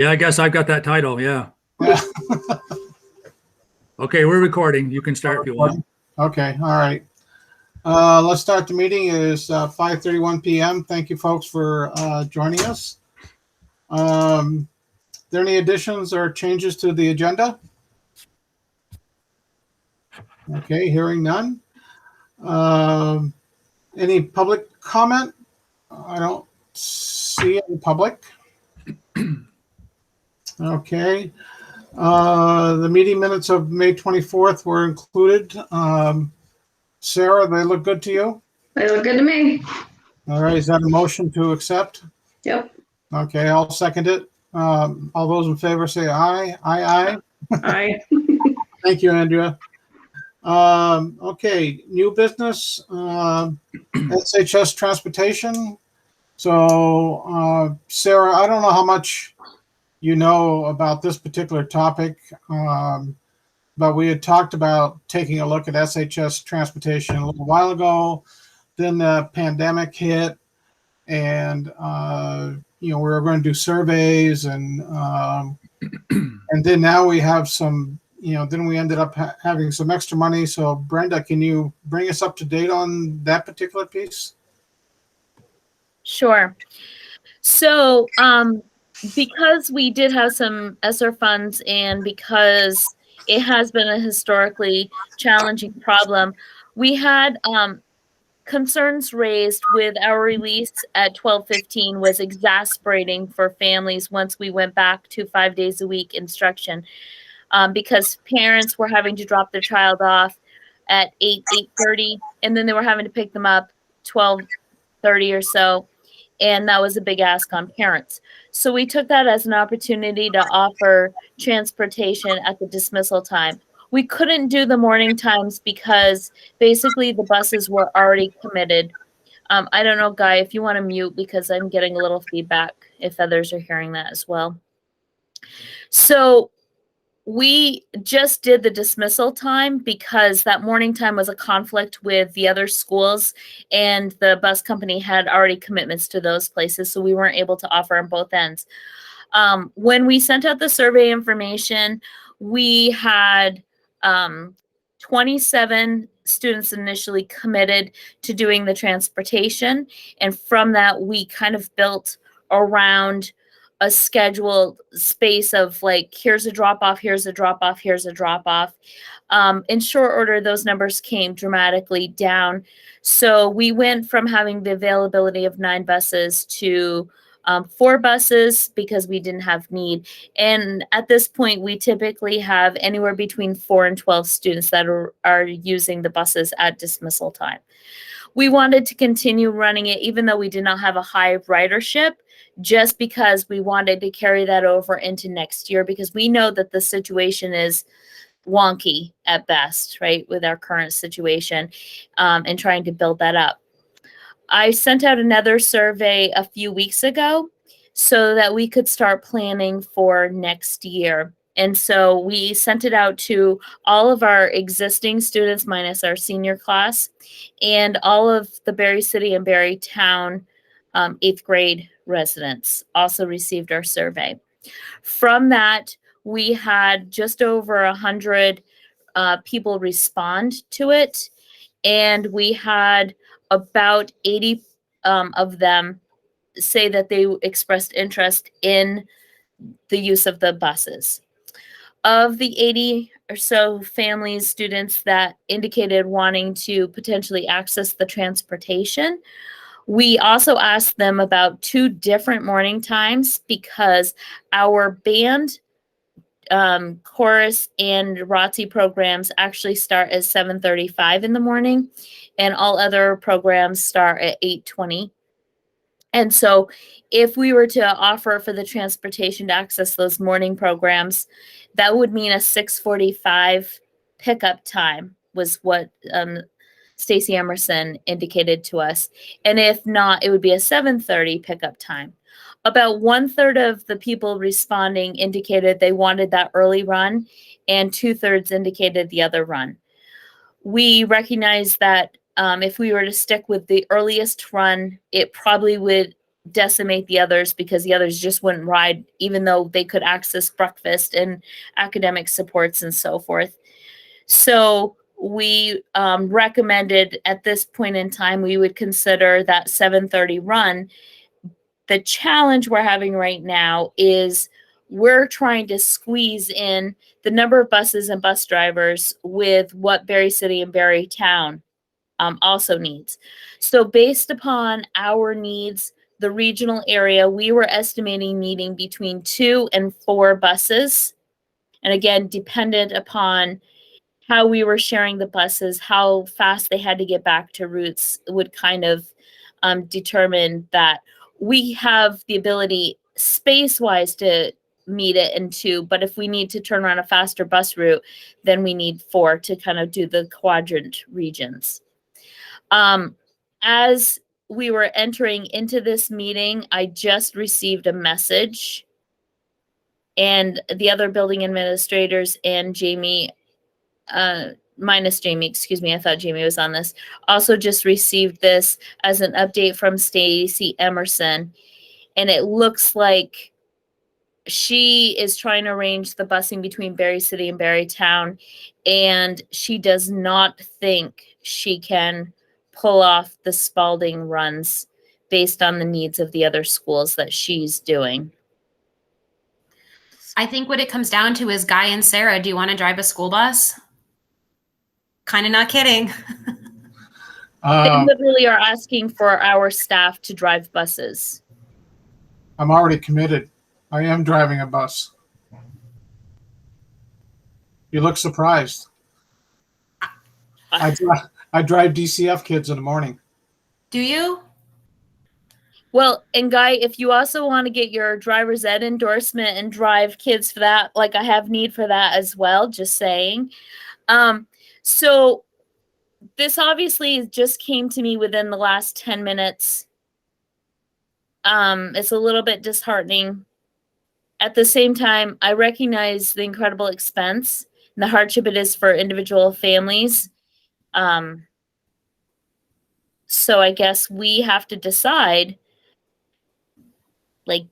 Yeah, I guess I've got that title. Yeah. Yeah. Okay, we're recording. You can start if you want. Okay, all right. Let's start the meeting. It is 5:31 p.m. Thank you, folks, for joining us. There any additions or changes to the agenda? Okay, hearing none. Any public comment? I don't see any public. Okay. The meeting minutes of May 24th were included. Sarah, they look good to you? They look good to me. All right, is that a motion to accept? Yep. Okay, I'll second it. All those in favor say aye. Aye, Aye. Thank you, Andrea. Okay, new business, SHS transportation. So, Sarah, I don't know how much you know about this particular topic, but we had talked about taking a look at SHS transportation a little while ago. Then the pandemic hit, and we were going to do surveys, and then now we have some. Then we ended up having some extra money. So, Brenda, can you bring us up to date on that particular piece? Sure. So, because we did have some ESSER funds, and because it has been a historically challenging problem, we had concerns raised with our release at 12:15 was exasperating for families once we went back to 5 days a week instruction, because parents were having to drop their child off at 8:30, and then they were having to pick them up 12:30 or so. And that was a big ask on parents. So we took that as an opportunity to offer transportation at the dismissal time. We couldn't do the morning times because basically the buses were already committed. I don't know, Guy, if you want to mute, because I'm getting a little feedback if others are hearing that as well. So we just did the dismissal time because that morning time was a conflict with the other schools, and the bus company had already commitments to those places, so we weren't able to offer on both ends. When we sent out the survey information, we had 27 students initially committed to doing the transportation, and from that, we kind of built around a scheduled space of like, here's a drop off, here's a drop off, here's a drop off. In short order, those numbers came dramatically down. So we went from having the availability of 9 buses to 4 buses because we didn't have need. And at this point, we typically have anywhere between 4 and 12 students that are using the buses at dismissal time. We wanted to continue running it even though we did not have a high ridership, just because we wanted to carry that over into next year, because we know that the situation is wonky at best, right, with our current situation, and trying to build that up. I sent out another survey a few weeks ago so that we could start planning for next year. And so we sent it out to all of our existing students minus our senior class, and all of the Barrie City and Barrie Town 8th grade residents also received our survey. From that, we had just over 100 people respond to it, and we had about 80 of them say that they expressed interest in the use of the buses. Of the 80 or so families, students that indicated wanting to potentially access the transportation, we also asked them about 2 different morning times, because our band, chorus, and ROTC programs actually start at 7:35 in the morning, and all other programs start at 8:20. And so if we were to offer for the transportation to access those morning programs, that would mean a 6:45 pickup time was what Stacey Emerson indicated to us. And if not, it would be a 7:30 pickup time. About 1/3 of the people responding indicated they wanted that early run, and 2/3 indicated the other run. We recognize that if we were to stick with the earliest run, it probably would decimate the others because the others just wouldn't ride, even though they could access breakfast and academic supports and so forth. So we recommended at this point in time, we would consider that 7:30 run. The challenge we're having right now is we're trying to squeeze in the number of buses and bus drivers with what Berry City and Berry Town also needs. So based upon our needs, the regional area, we were estimating needing between 2 and 4 buses. And again, dependent upon how we were sharing the buses, how fast they had to get back to routes would kind of determine that. We have the ability space-wise to meet it in 2, but if we need to turn around a faster bus route, then we need 4 to kind of do the quadrant regions. As we were entering into this meeting, I just received a message, and the other building administrators and Jamie, minus Jamie, excuse me, I thought Jamie was on this, also just received this as an update from Stacy Emerson. And it looks like she is trying to arrange the busing between Berry City and Berry Town, and she does not think she can pull off the Spalding runs based on the needs of the other schools that she's doing. I think what it comes down to is Guy and Sarah, do you want to drive a school bus? Kind of not kidding. They literally are asking for our staff to drive buses. I'm already committed. I am driving a bus. You look surprised. I drive DCF kids in the morning. Do you? Well, and Guy, if you also want to get your driver's ed endorsement and drive kids for that, like I have need for that as well, just saying. So this obviously just came to me within the last 10 minutes. It's a little bit disheartening. At the same time, I recognize the incredible expense and the hardship it is for individual families. So I guess we have to decide like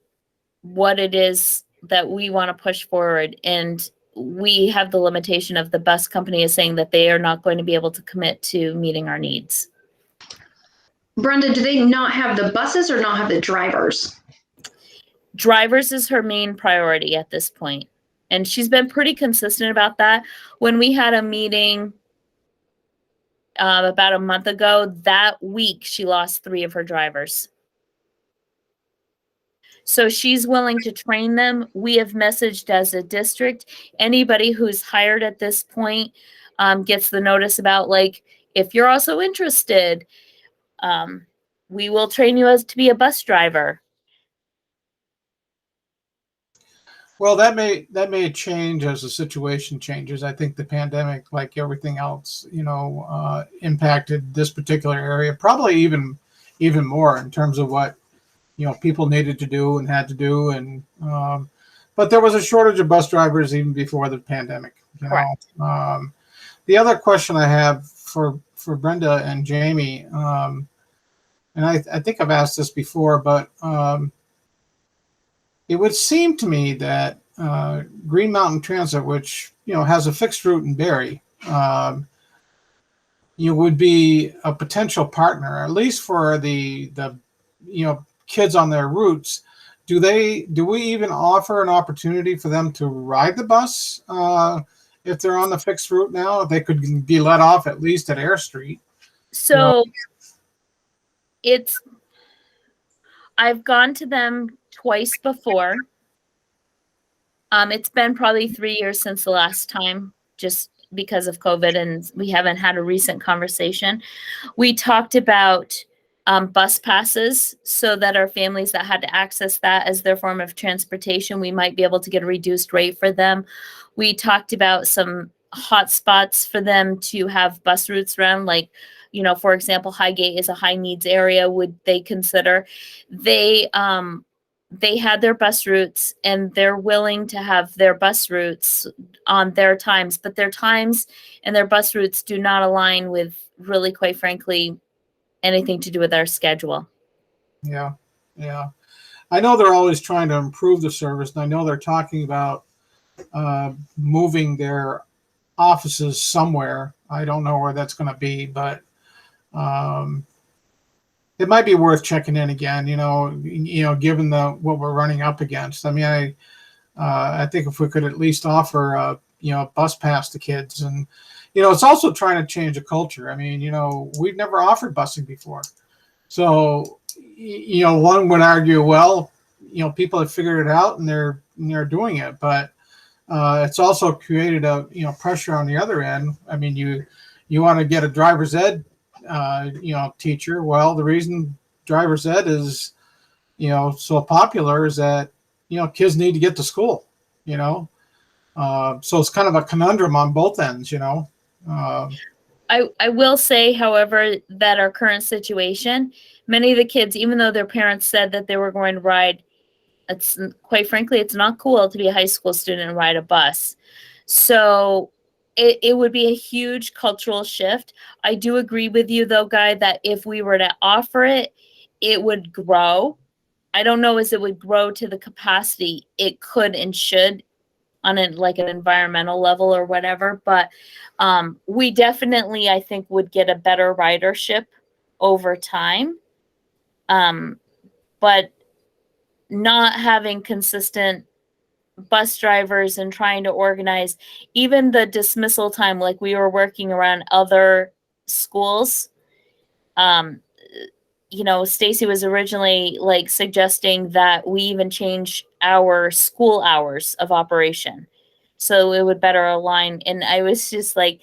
what it is that we want to push forward. And we have the limitation of the bus company is saying that they are not going to be able to commit to meeting our needs. Brenda, do they not have the buses or not have the drivers? Drivers is her main priority at this point. And she's been pretty consistent about that. When we had a meeting about a month ago, that week she lost 3 of her drivers. So she's willing to train them. We have messaged as a district, anybody who's hired at this point gets the notice about like, if you're also interested, we will train you as to be a bus driver. Well, that may change as the situation changes. I think the pandemic, like everything else, impacted this particular area, probably even more in terms of what people needed to do and had to do, and but there was a shortage of bus drivers even before the pandemic. The other question I have for Brenda and Jamie, and I think I've asked this before, but it would seem to me that Green Mountain Transit, which has a fixed route in Barrie, would be a potential partner, at least for the kids on their routes. Do we even offer an opportunity for them to ride the bus if they're on the fixed route now? They could be let off at least at Air Street. So I've gone to them twice before. It's been probably 3 years since the last time, just because of COVID, and we haven't had a recent conversation. We talked about bus passes so that our families that had to access that as their form of transportation, we might be able to get a reduced rate for them. We talked about some hot spots for them to have bus routes around, like, for example, Highgate is a high needs area. Would they consider? They had their bus routes and they're willing to have their bus routes on their times, but their times and their bus routes do not align with really, quite frankly, anything to do with our schedule. Yeah. Yeah. I know they're always trying to improve the service, and I know they're talking about moving their offices somewhere. I don't know where that's going to be, but it might be worth checking in again. Given what we're running up against. I mean, I think if we could at least offer a bus pass to kids, and it's also trying to change a culture. I mean, we've never offered busing before, so one would argue, well, people have figured it out and they're doing it, but it's also created a pressure on the other end. I mean, you want to get a driver's ed teacher. Well, the reason driver's ed is so popular is that kids need to get to school. So it's kind of a conundrum on both ends. I will say, however, that our current situation, many of the kids, even though their parents said that they were going to ride, it's quite frankly, it's not cool to be a high school student and ride a bus. So it would be a huge cultural shift. I do agree with you, though, Guy, that if we were to offer it, it would grow. I don't know as it would grow to the capacity it could and should on an environmental level or whatever. But we definitely, I think, would get a better ridership over time. But not having consistent bus drivers and trying to organize even the dismissal time, like we were working around other schools. Stacy was originally suggesting that we even change our school hours of operation so it would better align. And I was just the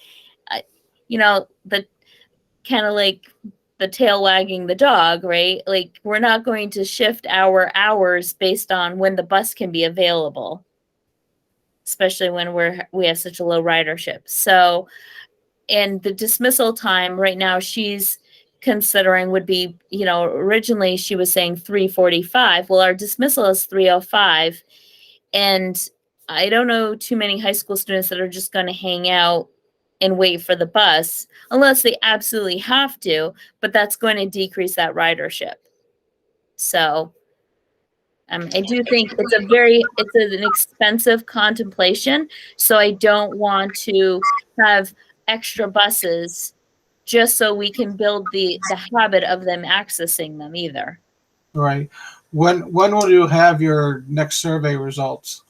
kind of the tail wagging the dog, right? We're not going to shift our hours based on when the bus can be available, especially when we have such a low ridership. So, and the dismissal time right now she's considering would be, originally she was saying 3:45. Well, our dismissal is 3:05. And I don't know too many high school students that are just going to hang out and wait for the bus unless they absolutely have to, but that's going to decrease that ridership. So I do think it's an expensive contemplation. So I don't want to have extra buses just so we can build the habit of them accessing them either. Right. When will you have your next survey results?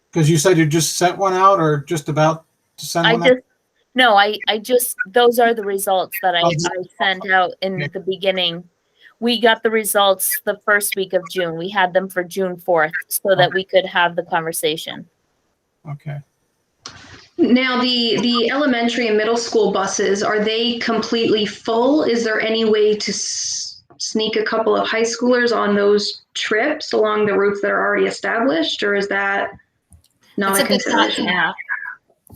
Because you said you just sent one out or just about to send one out? No, I just, those are the results that I sent out in the beginning. We got the results the first week of June. We had them for June 4th so that we could have the conversation. Okay. Now, the elementary and middle school buses, are they completely full? Is there any way to sneak a couple of high schoolers on those trips along the routes that are already established, or is that not a consideration? Yeah.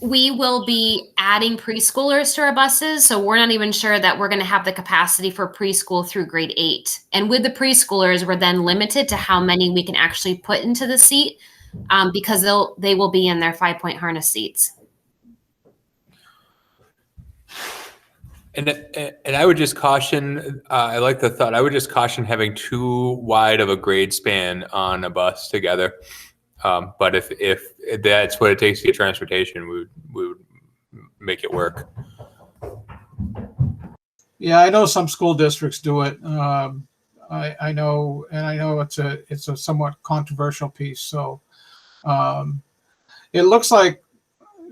We will be adding preschoolers to our buses, so we're not even sure that we're going to have the capacity for preschool through grade 8. And with the preschoolers, we're then limited to how many we can actually put into the seat because they will be in their 5-point harness seats. And I would just caution, I like the thought, I would just caution having too wide of a grade span on a bus together. But if that's what it takes to get transportation, we would make it work. Yeah, I know some school districts do it. I know, and I know it's a somewhat controversial piece. So it looks like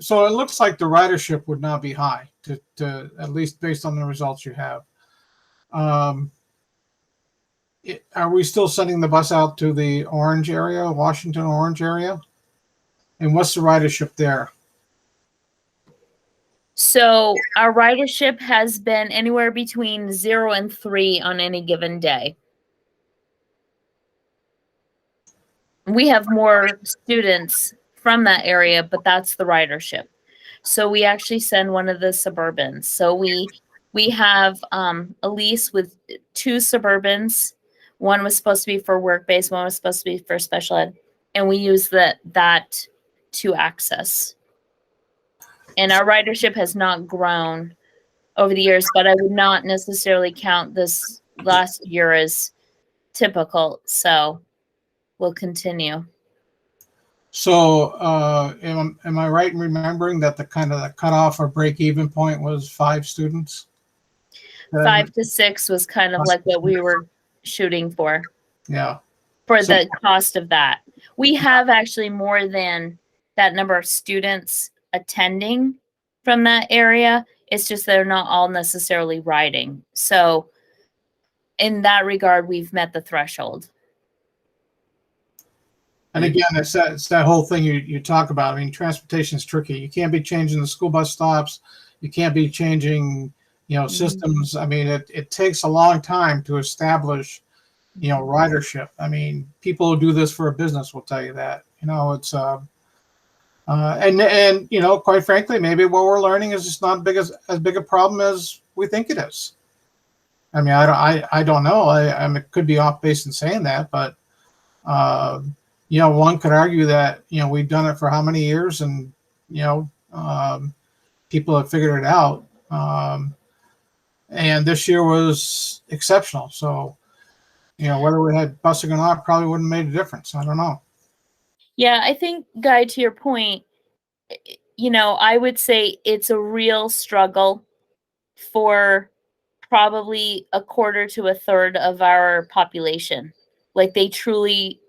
the ridership would not be high, to at least based on the results you have. Are we still sending the bus out to the Orange area, Washington Orange area? And what's the ridership there? So our ridership has been anywhere between 0 and 3 on any given day. We have more students from that area, but that's the ridership. So we actually send one of the Suburbans. So we have a lease with 2 Suburbans. One was supposed to be for work-based, one was supposed to be for special ed, and we use that to access. And our ridership has not grown over the years, but I would not necessarily count this last year as typical. So we'll continue. So, am I right in remembering that the cutoff or break-even point was 5 students? 5 to 6 was kind of like what we were shooting for Yeah. for So- the cost of that. We have actually more than that number of students attending from that area. It's just they're not all necessarily riding. So in that regard, we've met the threshold. And again, it's that whole thing you talk about. I mean, transportation is tricky. You can't be changing the school bus stops. You can't be changing, systems. I mean, it takes a long time to establish, ridership. I mean, people who do this for a business will tell you that. It's and quite frankly, maybe what we're learning is just not as big a problem as we think it is. I mean, I don't know. I could be off base in saying that, but one could argue that we've done it for how many years, and people have figured it out. And this year was exceptional. So, whether we had busing or not probably wouldn't have made a difference. I don't know. Yeah, I think, Guy, to your point, I would say it's a real struggle for probably a quarter to a third of our population. Like, they truly,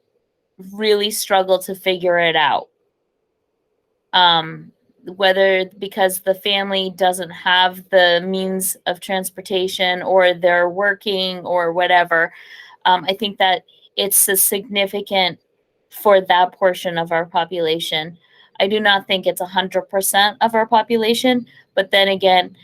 really struggle to figure it out. Whether because the family doesn't have the means of transportation or they're working or whatever. I think that it's a significant for that portion of our population. I do not think it's 100% of our population, but then again,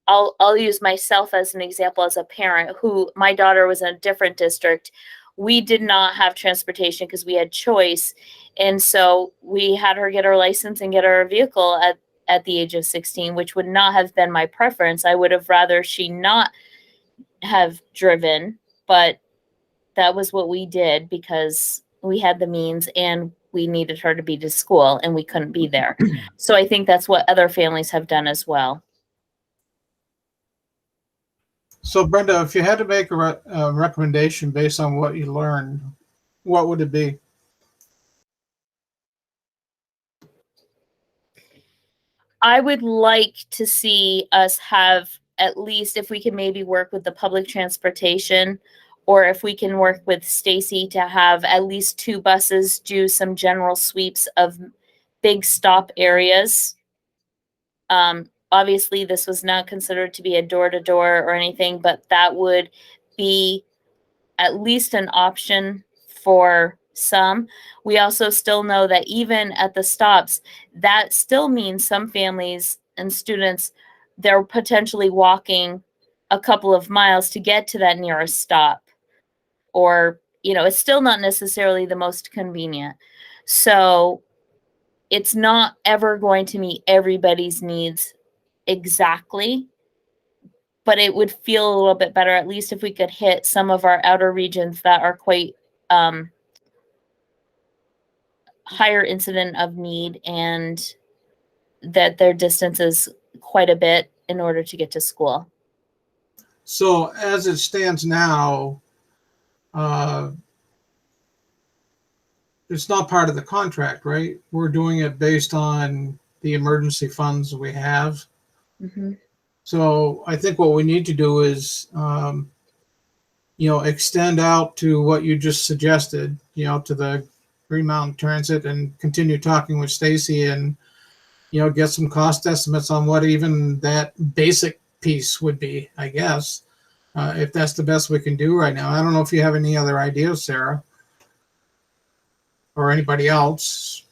I'll use myself as an example as a parent who my daughter was in a different district. We did not have transportation because we had choice. And so we had her get her license and get her a vehicle at the age of 16, which would not have been my preference. I would have rather she not have driven, but that was what we did because we had the means and we needed her to be to school and we couldn't be there. So I think that's what other families have done as well. So, Brenda, if you had to make a recommendation based on what you learned, what would it be? I would like to see us have at least, if we can maybe work with the public transportation, or if we can work with Stacy to have at least 2 buses do some general sweeps of big stop areas. Obviously, this was not considered to be a door-to-door or anything, but that would be at least an option for some. We also still know that even at the stops, that still means some families and students, they're potentially walking a couple of miles to get to that nearest stop. Or, it's still not necessarily the most convenient. So it's not ever going to meet everybody's needs exactly, but it would feel a little bit better, at least if we could hit some of our outer regions that are quite higher incident of need and that their distance is quite a bit in order to get to school. So as it stands now, it's not part of the contract, right? We're doing it based on the emergency funds we have. Mm-hmm. So I think what we need to do is, extend out to what you just suggested, to the Green Mountain Transit, and continue talking with Stacy and, get some cost estimates on what even that basic piece would be, I guess, if that's the best we can do right now. I don't know if you have any other ideas, Sarah, or anybody else.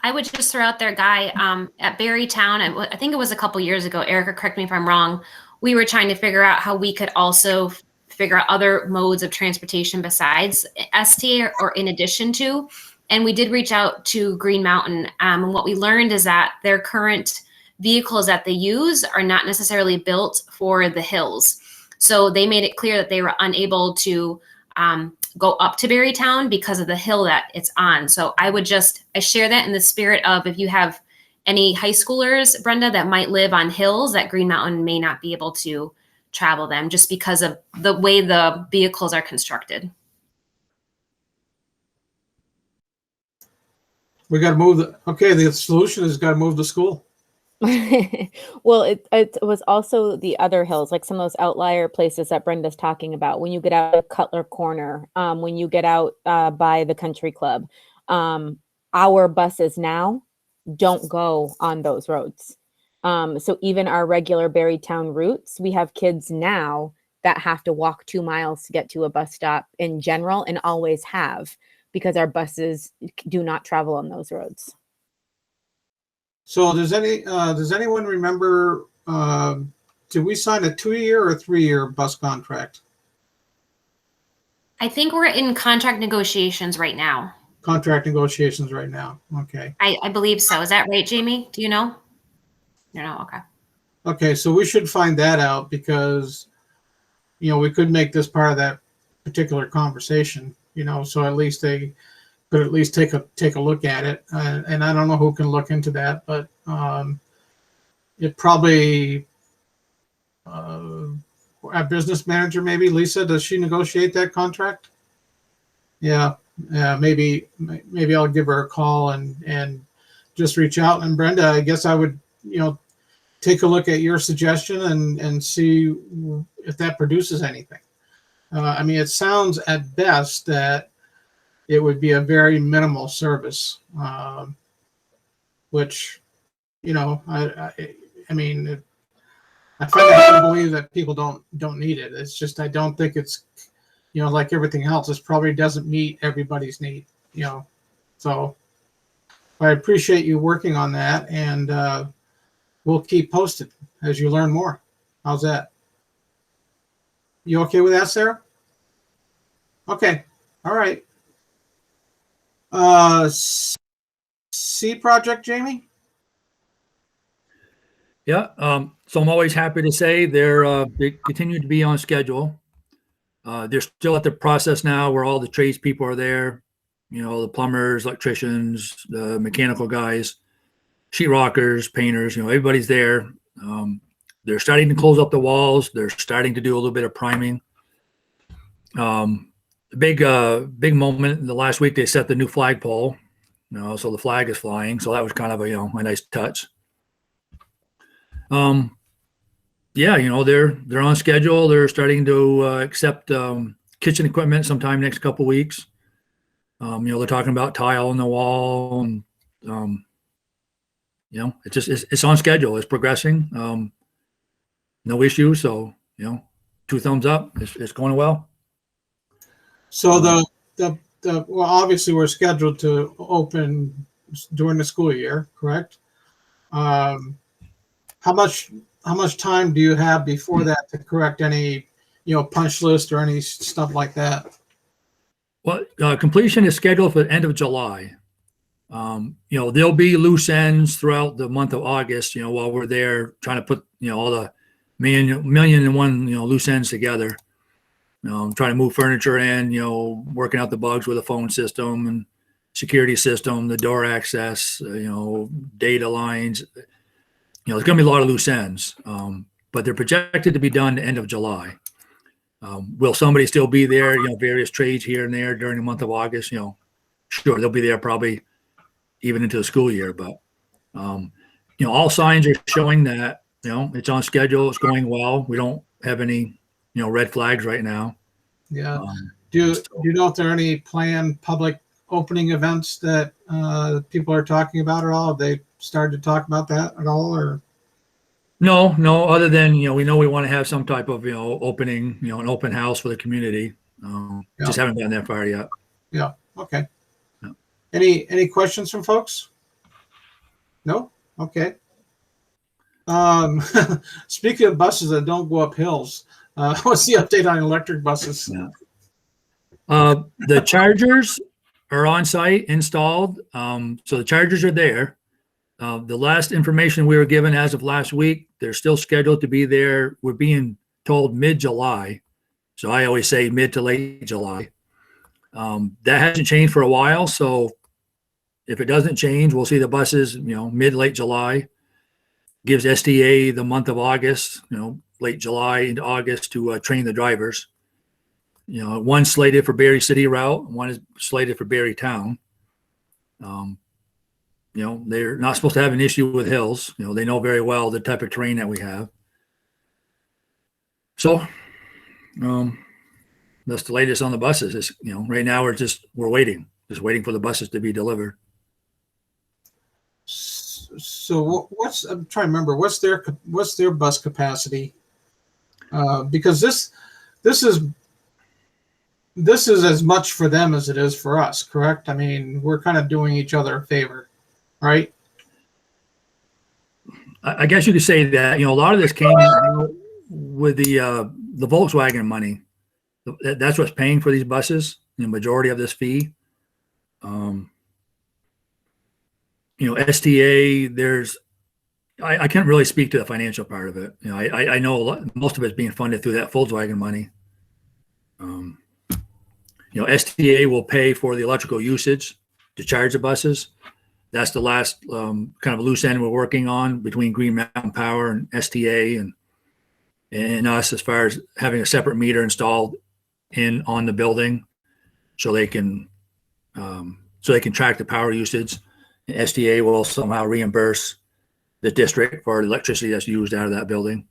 I would just throw out there, Guy, at Berrytown, I think it was a couple years ago, Erica, correct me if I'm wrong, we were trying to figure out how we could also figure out other modes of transportation besides ST or in addition to. And we did reach out to Green Mountain. And what we learned is that their current vehicles that they use are not necessarily built for the hills. So they made it clear that they were unable to go up to Berrytown because of the hill that it's on. So I share that in the spirit of, if you have any high schoolers, Brenda, that might live on hills that Green Mountain may not be able to travel them just because of the way the vehicles are constructed. We got to move the solution is got to move the school. Well, it was also the other hills, like some of those outlier places that Brenda's talking about. When you get out of Cutler Corner, when you get out by the country club, our buses now don't go on those roads. So even our regular Berrytown routes, we have kids now that have to walk 2 miles to get to a bus stop in general, and always have, because our buses do not travel on those roads. So does anyone remember, did we sign a 2-year or 3-year bus contract? I think we're in contract negotiations right now. Contract negotiations right now. Okay. I believe so. Is that right, Jamie? Do you know? No. Okay. Okay, so we should find that out, because, we could make this part of that particular conversation, so at least they could at least take a look at it. And I don't know who can look into that, but it probably, a business manager, maybe Lisa, does she negotiate that contract? Yeah, maybe I'll give her a call and just reach out. And Brenda, I guess I would, take a look at your suggestion and see if that produces anything. I mean, it sounds at best that it would be a very minimal service, which, I mean, I find it hard to believe that people don't need it. It's just, I don't think it's, like everything else, it probably doesn't meet everybody's need, So I appreciate you working on that, and we'll keep posted as you learn more. How's that? You okay with that, Sarah? Okay. All right. C project, Jamie? Yeah. So I'm always happy to say they continue to be on schedule. They're still at the process now where all the tradespeople are there. The plumbers, electricians, the mechanical guys, sheetrockers, painters. Everybody's there. They're starting to close up the walls. They're starting to do a little bit of priming. Big moment in the last week. They set the new flagpole. So the flag is flying. So that was kind of a nice touch. Yeah, they're on schedule. They're starting to accept kitchen equipment sometime next couple weeks. They're talking about tile on the wall, and it's on schedule. It's progressing. No issues. So 2 thumbs up. It's going well. So well, obviously we're scheduled to open during the school year, correct? How much time do you have before that to correct any, punch list or any stuff like that? Well, completion is scheduled for the end of July. There'll be loose ends throughout the month of August, while we're there trying to put, all the million and one, loose ends together. Trying to move furniture in, working out the bugs with the phone system and security system, the door access, data lines. There's going to be a lot of loose ends, but they're projected to be done the end of July. Will somebody still be there? Various trades here and there during the month of August. Sure, they'll be there probably even into the school year. But all signs are showing that it's on schedule. It's going well. We don't have any red flags right now. Yeah. Do you know if there are any planned public opening events that people are talking about at all? Have they started to talk about that at all, or? No, other than, we know we want to have some type of, opening, an open house for the community. Just haven't gotten that far yet. Yeah. Okay. Yeah. Any questions from folks? No? Okay. Speaking of buses that don't go up hills, what's the update on electric buses? Yeah. The chargers are on site, installed. So the chargers are there. The last information we were given as of last week, they're still scheduled to be there. We're being told mid-July. So I always say mid to late July. That hasn't changed for a while. So, if it doesn't change, we'll see the buses, mid, late July. Gives STA the month of August, late July into August to train the drivers. One's slated for Berry City route, one is slated for Berry Town. They're not supposed to have an issue with hills. They know very well the type of terrain that we have. So, that's the latest on the buses. Is right now we're waiting for the buses to be delivered. So I'm trying to remember what's their bus capacity? Because this is as much for them as it is for us, correct? I mean, we're kind of doing each other a favor, right? I guess you could say that. A lot of this came with the Volkswagen money. That's what's paying for these buses. The majority of this fee. STA. I can't really speak to the financial part of it. I know most of it's being funded through that Volkswagen money. STA will pay for the electrical usage to charge the buses. That's the last kind of loose end we're working on between Green Mountain Power and STA and us, as far as having a separate meter installed on the building, so they can track the power usage. And STA will somehow reimburse the district for the electricity that's used out of that building.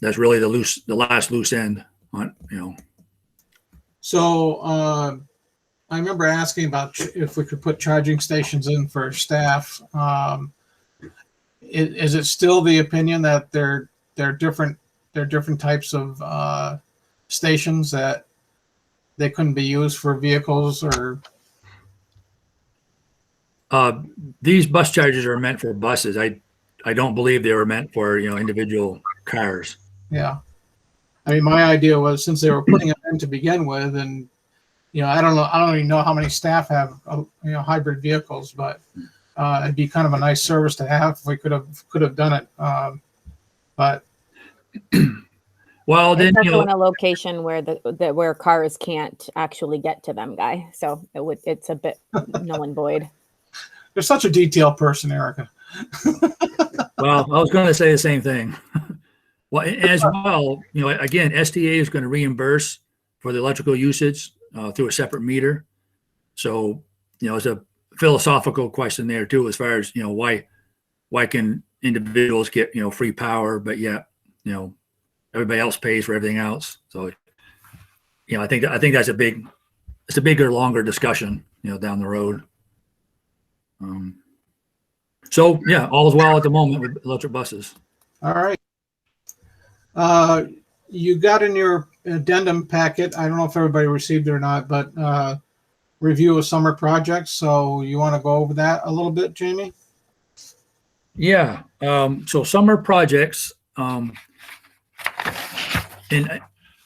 That's really the last loose end on. So I remember asking about if we could put charging stations in for staff. Is it still the opinion that they're different types of stations that they couldn't be used for vehicles or? These bus chargers are meant for buses. I don't believe they were meant for individual cars. Yeah, I mean, my idea was, since they were putting them in to begin with, and I don't even know how many staff have hybrid vehicles, but it'd be kind of a nice service to have if we could have done it. But well, then also in a location where where cars can't actually get to them, Guy. So it's a bit null and void. You're such a detail person, Erica. Well, I was going to say the same thing. Well, as well, again, STA is going to reimburse for the electrical usage through a separate meter. So, it's a philosophical question there too, as far as why can individuals get free power, but yet everybody else pays for everything else. So, I think that's a bigger, longer discussion down the road. So yeah, all is well at the moment with electric buses. All right. You got in your addendum packet, I don't know if everybody received it or not, but review of summer projects. So you want to go over that a little bit, Jamie? Yeah. So summer projects, and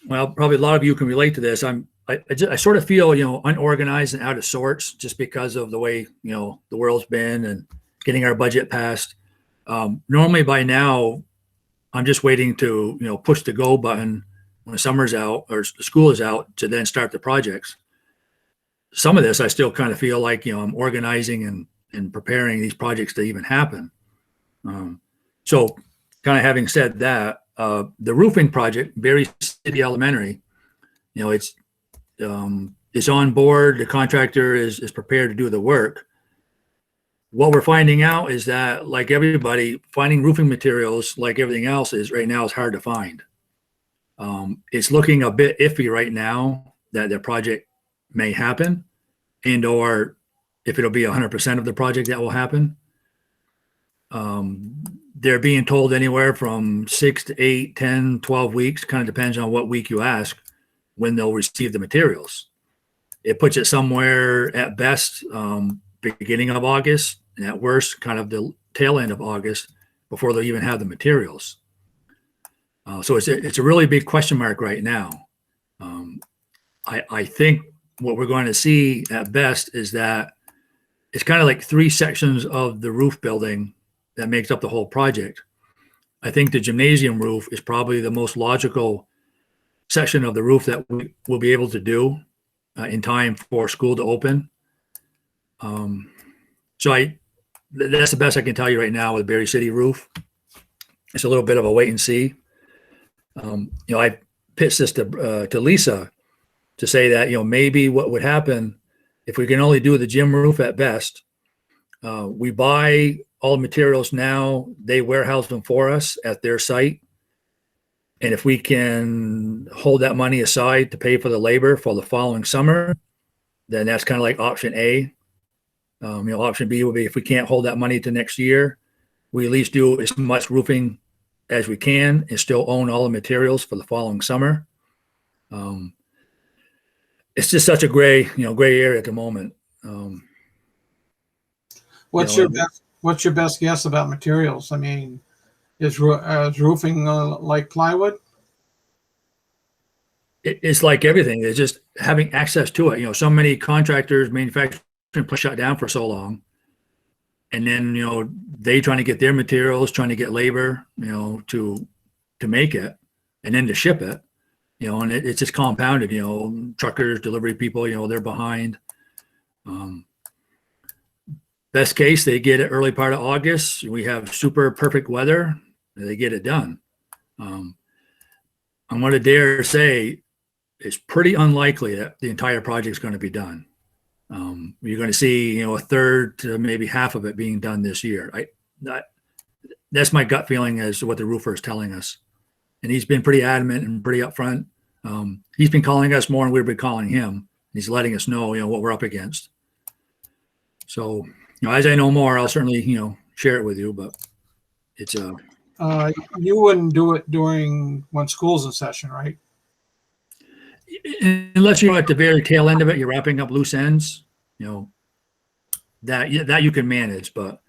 probably a lot of you can relate to this. I sort of feel, unorganized and out of sorts, just because of the way, the world's been and getting our budget passed. Normally by now, I'm just waiting to, push the go button when the summer's out or school is out to then start the projects. Some of this, I still kind of feel like, I'm organizing and preparing these projects to even happen. So kind of having said that, the roofing project, Berry City Elementary, it's on board. The contractor is prepared to do the work. What we're finding out is that, like everybody, finding roofing materials, like everything else, is hard to find. It's looking a bit iffy right now that the project may happen, and or if it'll be 100% of the project that will happen. They're being told anywhere from 6 to 8, 10, 12 weeks, kind of depends on what week you ask, when they'll receive the materials. It puts it somewhere at best beginning of August, and at worst kind of the tail end of August before they'll even have the materials. So it's a really big question mark right now. I think what we're going to see at best is that it's kind of like 3 sections of the roof building that makes up the whole project. I think the gymnasium roof is probably the most logical section of the roof that we will be able to do in time for school to open. So that's the best I can tell you right now with Berry City roof. It's a little bit of a wait and see. I pitched this to Lisa to say that, maybe what would happen if we can only do the gym roof at best, we buy all the materials now, they warehouse them for us at their site. And if we can hold that money aside to pay for the labor for the following summer, then that's kind of like option A. Option B would be if we can't hold that money to next year, we at least do as much roofing as we can and still own all the materials for the following summer. It's just such a gray area at the moment. What's your best guess about materials? I mean, is roofing like plywood? It's like everything. It's just having access to it. So many contractors, manufacturing shut down for so long. And then, they trying to get their materials, trying to get labor, to make it and then to ship it, and it's just compounded, truckers, delivery people, they're behind. Best case, they get it early part of August. We have super perfect weather. They get it done. I'm going to dare say it's pretty unlikely that the entire project is going to be done. You're going to see, a third to maybe half of it being done this year. That's my gut feeling as to what the roofer is telling us. And he's been pretty adamant and pretty upfront. He's been calling us more than we've been calling him. He's letting us know, what we're up against. So, as I know more, I'll certainly, share it with you, but it's you wouldn't do it when school's in session, right? Unless you're at the very tail end of it, you're wrapping up loose ends, that you can manage, but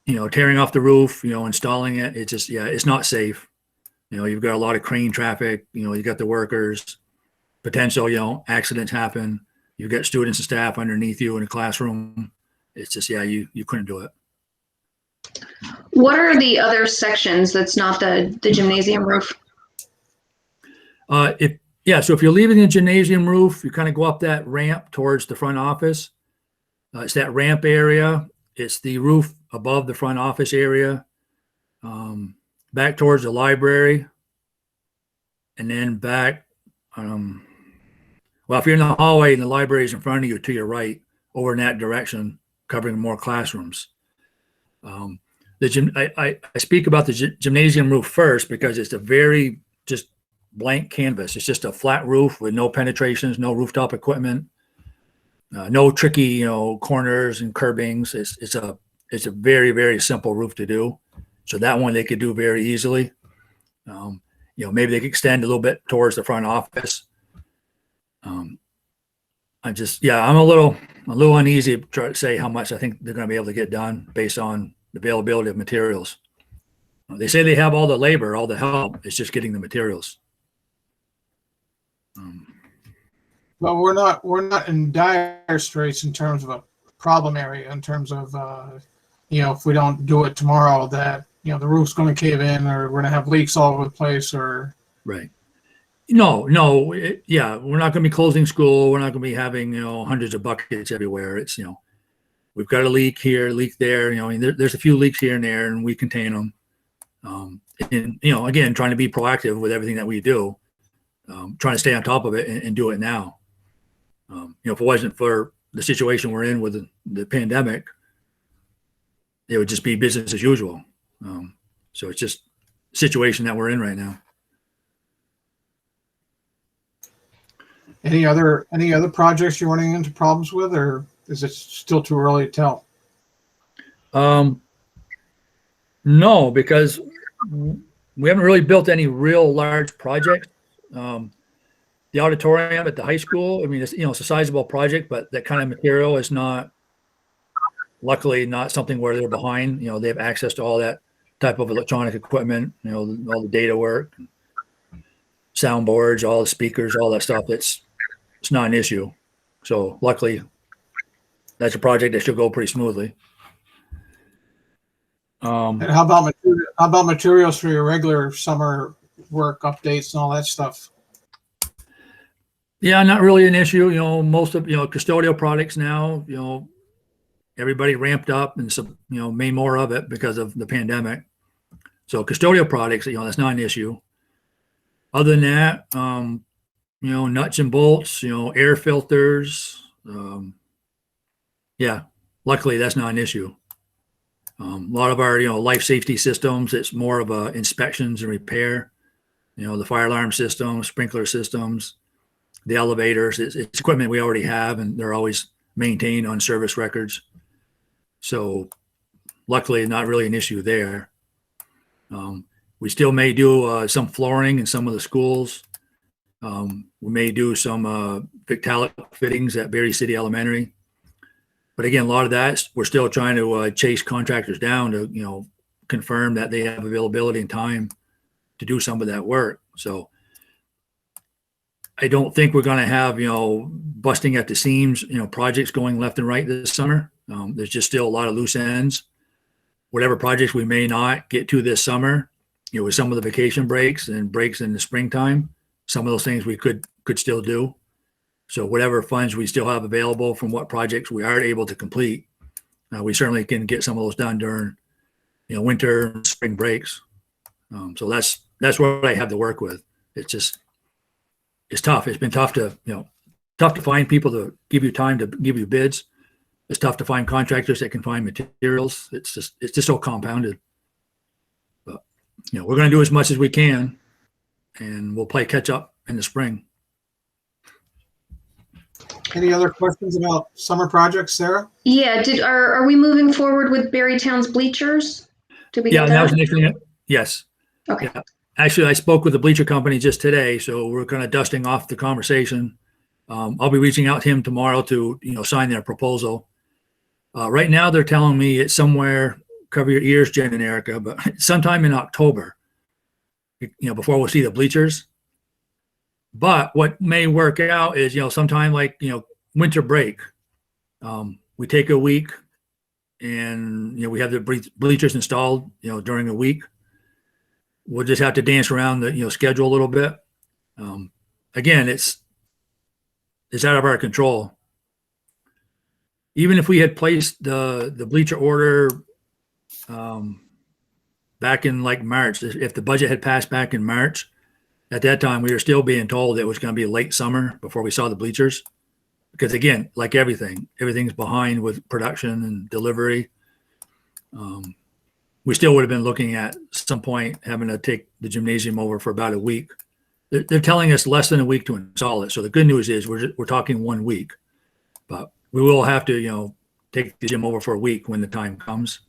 tearing off the roof, installing it, it's just, it's not safe. You've got a lot of crane traffic, you got the workers, potential, accidents happen. You've got students and staff underneath you in a classroom. It's just, you couldn't do it. What are the other sections that's not the gymnasium roof? So if you're leaving the gymnasium roof, you kind of go up that ramp towards the front office. It's that ramp area. It's the roof above the front office area, back towards the library, and then back. Well, if you're in the hallway and the library is in front of you, to your right, over in that direction, covering more classrooms. I speak about the gymnasium roof first because it's a very just blank canvas. It's just a flat roof with no penetrations, no rooftop equipment, no tricky, corners and curbings. It's a very, very simple roof to do. So that one they could do very easily. Maybe they could extend a little bit towards the front office. I'm a little uneasy to try to say how much I think they're going to be able to get done based on the availability of materials. They say they have all the labor, all the help. It's just getting the materials. Well, we're not in dire straits in terms of a problem area, in terms of, if we don't do it tomorrow, that, the roof's going to cave in, or we're going to have leaks all over the place, or. Right. No, we're not going to be closing school. We're not going to be having, hundreds of buckets everywhere. It's, we've got a leak here, leak there, there's a few leaks here and there, and we contain them. And, again, trying to be proactive with everything that we do, trying to stay on top of it and do it now. If it wasn't for the situation we're in with the pandemic, it would just be business as usual. So it's just the situation that we're in right now. Any other projects you're running into problems with, or is it still too early to tell? No, because we haven't really built any real large projects. The auditorium at the high school, it's a sizable project, but that kind of material is luckily not something where they're behind. They have access to all that type of electronic equipment, all the data work, soundboards, all the speakers, all that stuff. It's not an issue. So luckily, that's a project that should go pretty smoothly. And how about materials for your regular summer work updates and all that stuff? Yeah, not really an issue. Most of, custodial products now, everybody ramped up and some, made more of it because of the pandemic. So custodial products, that's not an issue. Other than that, nuts and bolts, air filters. Yeah, luckily that's not an issue. A lot of our, life safety systems, it's more of inspections and repair. The fire alarm systems, sprinkler systems, the elevators. It's equipment we already have, and they're always maintained on service records. So luckily, not really an issue there. We still may do some flooring in some of the schools. We may do some Victalic fittings at Berry City Elementary. But again, a lot of that, we're still trying to chase contractors down to, confirm that they have availability and time to do some of that work. So I don't think we're going to have, busting at the seams, projects going left and right this summer. There's just still a lot of loose ends. Whatever projects we may not get to this summer, with some of the vacation breaks and breaks in the springtime, some of those things we could still do. So whatever funds we still have available from what projects we are able to complete, we certainly can get some of those done during, winter and spring breaks. So that's what I have to work with. It's tough. It's been tough to find people to give you time to give you bids. It's tough to find contractors that can find materials. It's just so compounded. But we're going to do as much as we can, and we'll play catch up in the spring. Any other questions about summer projects, Sarah? Yeah, are we moving forward with Berrytown's bleachers? Did we get That was that? the next thing. Yes. Okay. Yeah. Actually, I spoke with the bleacher company just today, so we're kind of dusting off the conversation. I'll be reaching out to him tomorrow to sign their proposal. Right now, they're telling me it's somewhere. Cover your ears, Jen and Erica, but sometime in October. Before we'll see the bleachers. But what may work out is sometime like winter break. We take a week, and we have the bleachers installed during a week. We'll just have to dance around the schedule a little bit. Again, it's out of our control. Even if we had placed the bleacher order back in like March, if the budget had passed back in March, at that time we were still being told it was going to be late summer before we saw the bleachers. Because again, like everything's behind with production and delivery. We still would have been looking at some point having to take the gymnasium over for about a week. They're telling us less than a week to install it. So the good news is we're talking 1 week, but we will have to, take the gym over for a week when the time comes.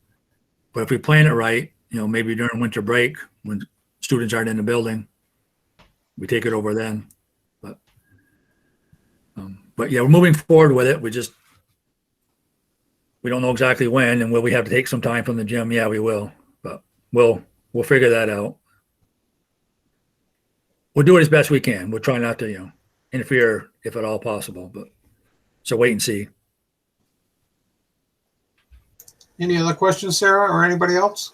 But if we plan it right, maybe during winter break when students aren't in the building, we take it over then. But yeah, we're moving forward with it. We don't know exactly when, and will we have to take some time from the gym? Yeah, we will, but we'll figure that out. We'll do it as best we can. We'll try not to, interfere if at all possible, but so wait and see. Any other questions, Sarah, or anybody else?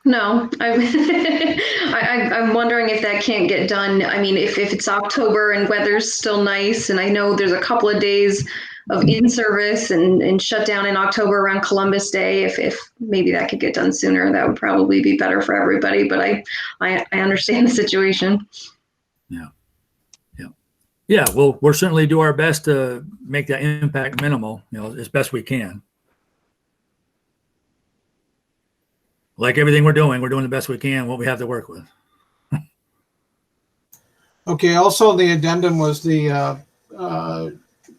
No, I'm wondering if that can't get done. I mean, if it's October and weather's still nice, and I know there's a couple of days of in-service and shutdown in October around Columbus Day, if maybe that could get done sooner, that would probably be better for everybody. But I understand the situation. Yeah. We'll certainly do our best to make that impact minimal, as best we can. Like everything we're doing the best we can, what we have to work with. Okay. Also, the addendum was the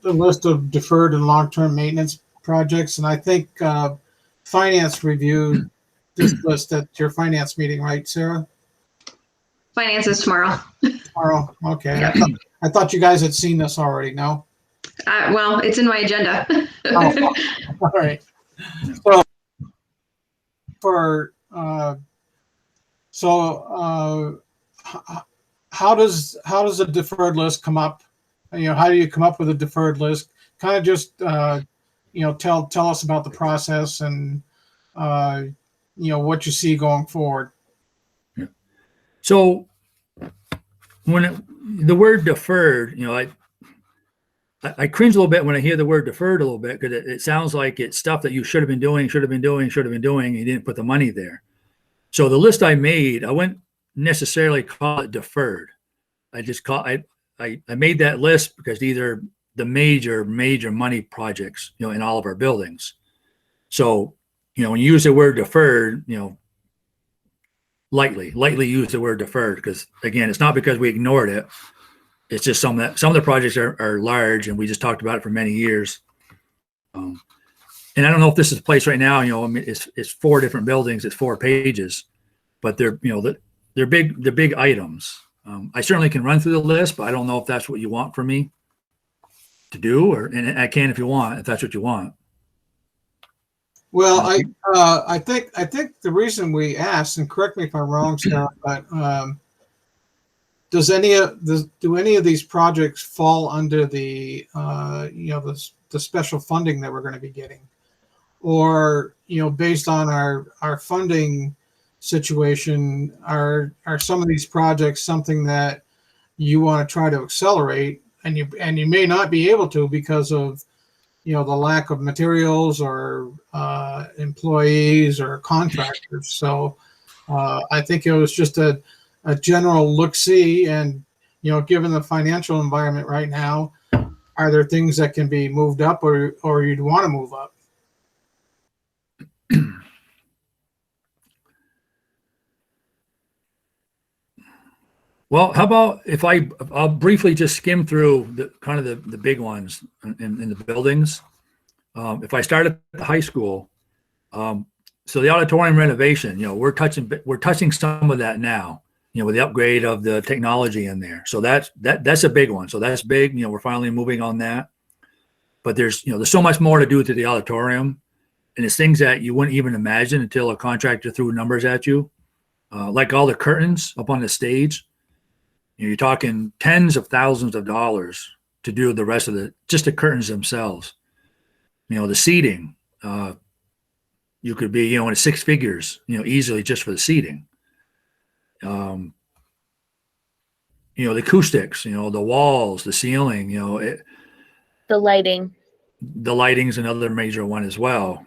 list of deferred and long-term maintenance projects, and I think finance reviewed this list at your finance meeting, right, Sarah? Finance is tomorrow. Tomorrow. Okay. Yeah. I thought you guys had seen this already. No. Well, it's in my agenda. Oh, all right. So how does a deferred list come up? How do you come up with a deferred list? Kind of just tell us about the process and what you see going forward. Yeah. So when the word deferred, I cringe a little bit when I hear the word deferred a little bit, because it sounds like it's stuff that you should have been doing, and you didn't put the money there. So the list I made, I wouldn't necessarily call it deferred. I just I made that list because these are the major money projects, in all of our buildings. So, when you use the word deferred, lightly use the word deferred, because again, it's not because we ignored it. It's just some of the projects are large, and we just talked about it for many years. And I don't know if this is the place right now. I mean, it's 4 different buildings, it's 4 pages, but they're big items. I certainly can run through the list, but I don't know if that's what you want from me to do, and I can if you want, if that's what you want. Well, I think the reason we asked, and correct me if I'm wrong, Sarah, but do any of these projects fall under the the special funding that we're going to be getting, or based on our funding situation, are some of these projects something that you want to try to accelerate, and you may not be able to because of the lack of materials or employees or contractors. So I think it was just a general look-see, and given the financial environment right now, are there things that can be moved up or you'd want to move up? Well, how about if I'll briefly just skim through the big ones in the buildings. If I start at the high school, so the auditorium renovation, we're touching some of that now, with the upgrade of the technology in there. So that's a big one. So that's big. We're finally moving on that. But there's so much more to do to the auditorium, and it's things that you wouldn't even imagine until a contractor threw numbers at you, like all the curtains up on the stage. You're talking tens of thousands of dollars to do the rest of just the curtains themselves. The seating, you could be, in 6 figures, easily just for the seating. The acoustics, the walls, the ceiling, The lighting. The lighting's another major one as well.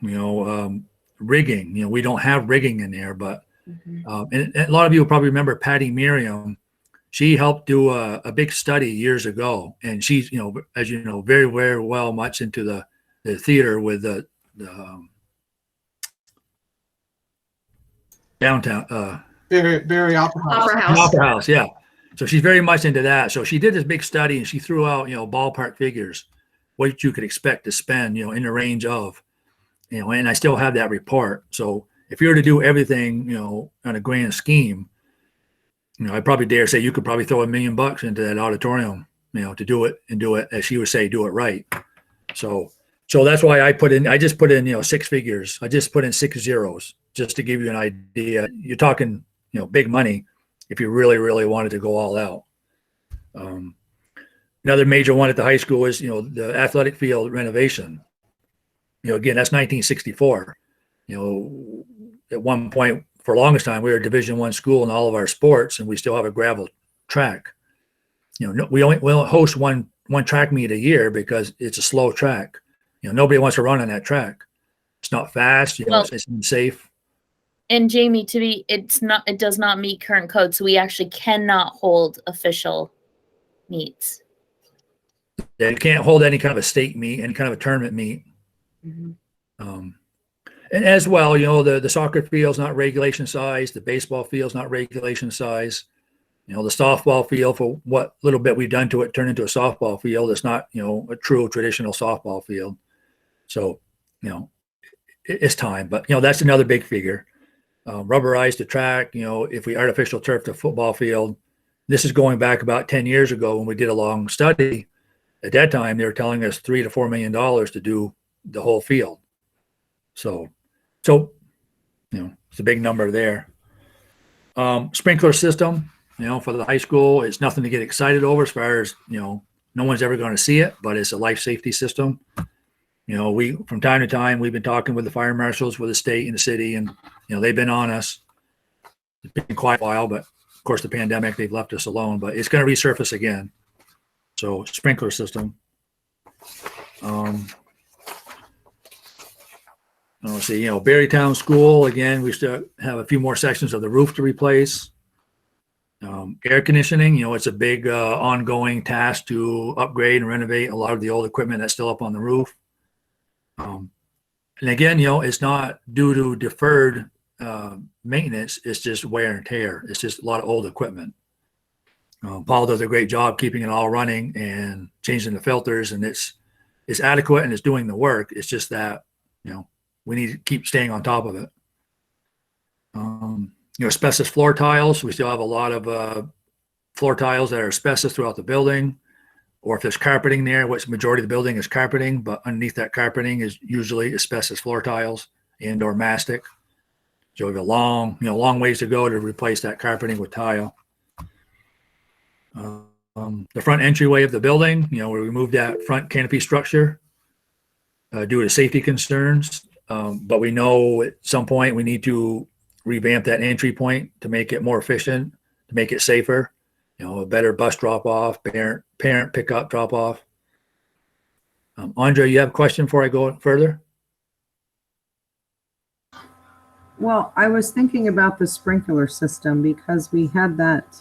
Rigging, we don't have rigging in there, but, and a lot of you will probably remember Patty Miriam. She helped do a big study years ago, and she's, as you know, very, very well much into the theater with the downtown Barry Opera House. Opera House, yeah. So she's very much into that. So she did this big study, and she threw out, ballpark figures, what you could expect to spend, in the range of, and I still have that report. So if you were to do everything, on a grand scheme, I probably dare say you could probably throw $1 million into that auditorium, to do it, as she would say, do it right. So that's why I just put in, 6 figures. I just put in 6 zeros just to give you an idea. You're talking, big money if you really, really wanted to go all out. Another major one at the high school is, the athletic field renovation. Again, that's 1964. At one point, for the longest time, we were a Division I school in all of our sports, and we still have a gravel track. We only host one track meet a year because it's a slow track. Nobody wants to run on that track. It's not fast. It's unsafe. And Jamie, it does not meet current code, so we actually cannot hold official meets. They can't hold any kind of a state meet, any kind of a tournament meet. And as well, the soccer field's not regulation size. The baseball field's not regulation size. The softball field, for what little bit we've done to it, turned into a softball field. It's not, a true traditional softball field. So, it's time. But, that's another big figure. Rubberize the track, if we artificial turf the football field. This is going back about 10 years ago when we did a long study. At that time, they were telling us $3 to $4 million to do the whole field. So, it's a big number there. Sprinkler system, for the high school, it's nothing to get excited over as far as, no one's ever going to see it, but it's a life safety system. We, from time to time, we've been talking with the fire marshals, with the state and the city, and, they've been on us. It's been quite a while, but Of course, the pandemic, they've left us alone, but it's going to resurface again. So sprinkler system. Let's see, Berrytown School, again, we still have a few more sections of the roof to replace. Air conditioning, it's a big ongoing task to upgrade and renovate a lot of the old equipment that's still up on the roof. And again, it's not due to deferred maintenance, it's just wear and tear. It's just a lot of old equipment. Paul does a great job keeping it all running and changing the filters, and it's adequate and it's doing the work. It's just that, we need to keep staying on top of it. Asbestos floor tiles. We still have a lot of floor tiles that are asbestos throughout the building, or if there's carpeting there, which majority of the building is carpeting, but underneath that carpeting is usually asbestos floor tiles and or mastic. So we have a long ways to go to replace that carpeting with tile. The front entryway of the building, we removed that front canopy structure due to safety concerns. But we know at some point we need to revamp that entry point to make it more efficient, to make it safer, a better bus drop off, parent pickup drop off. Andre, you have a question before I go further? Well, I was thinking about the sprinkler system because we had that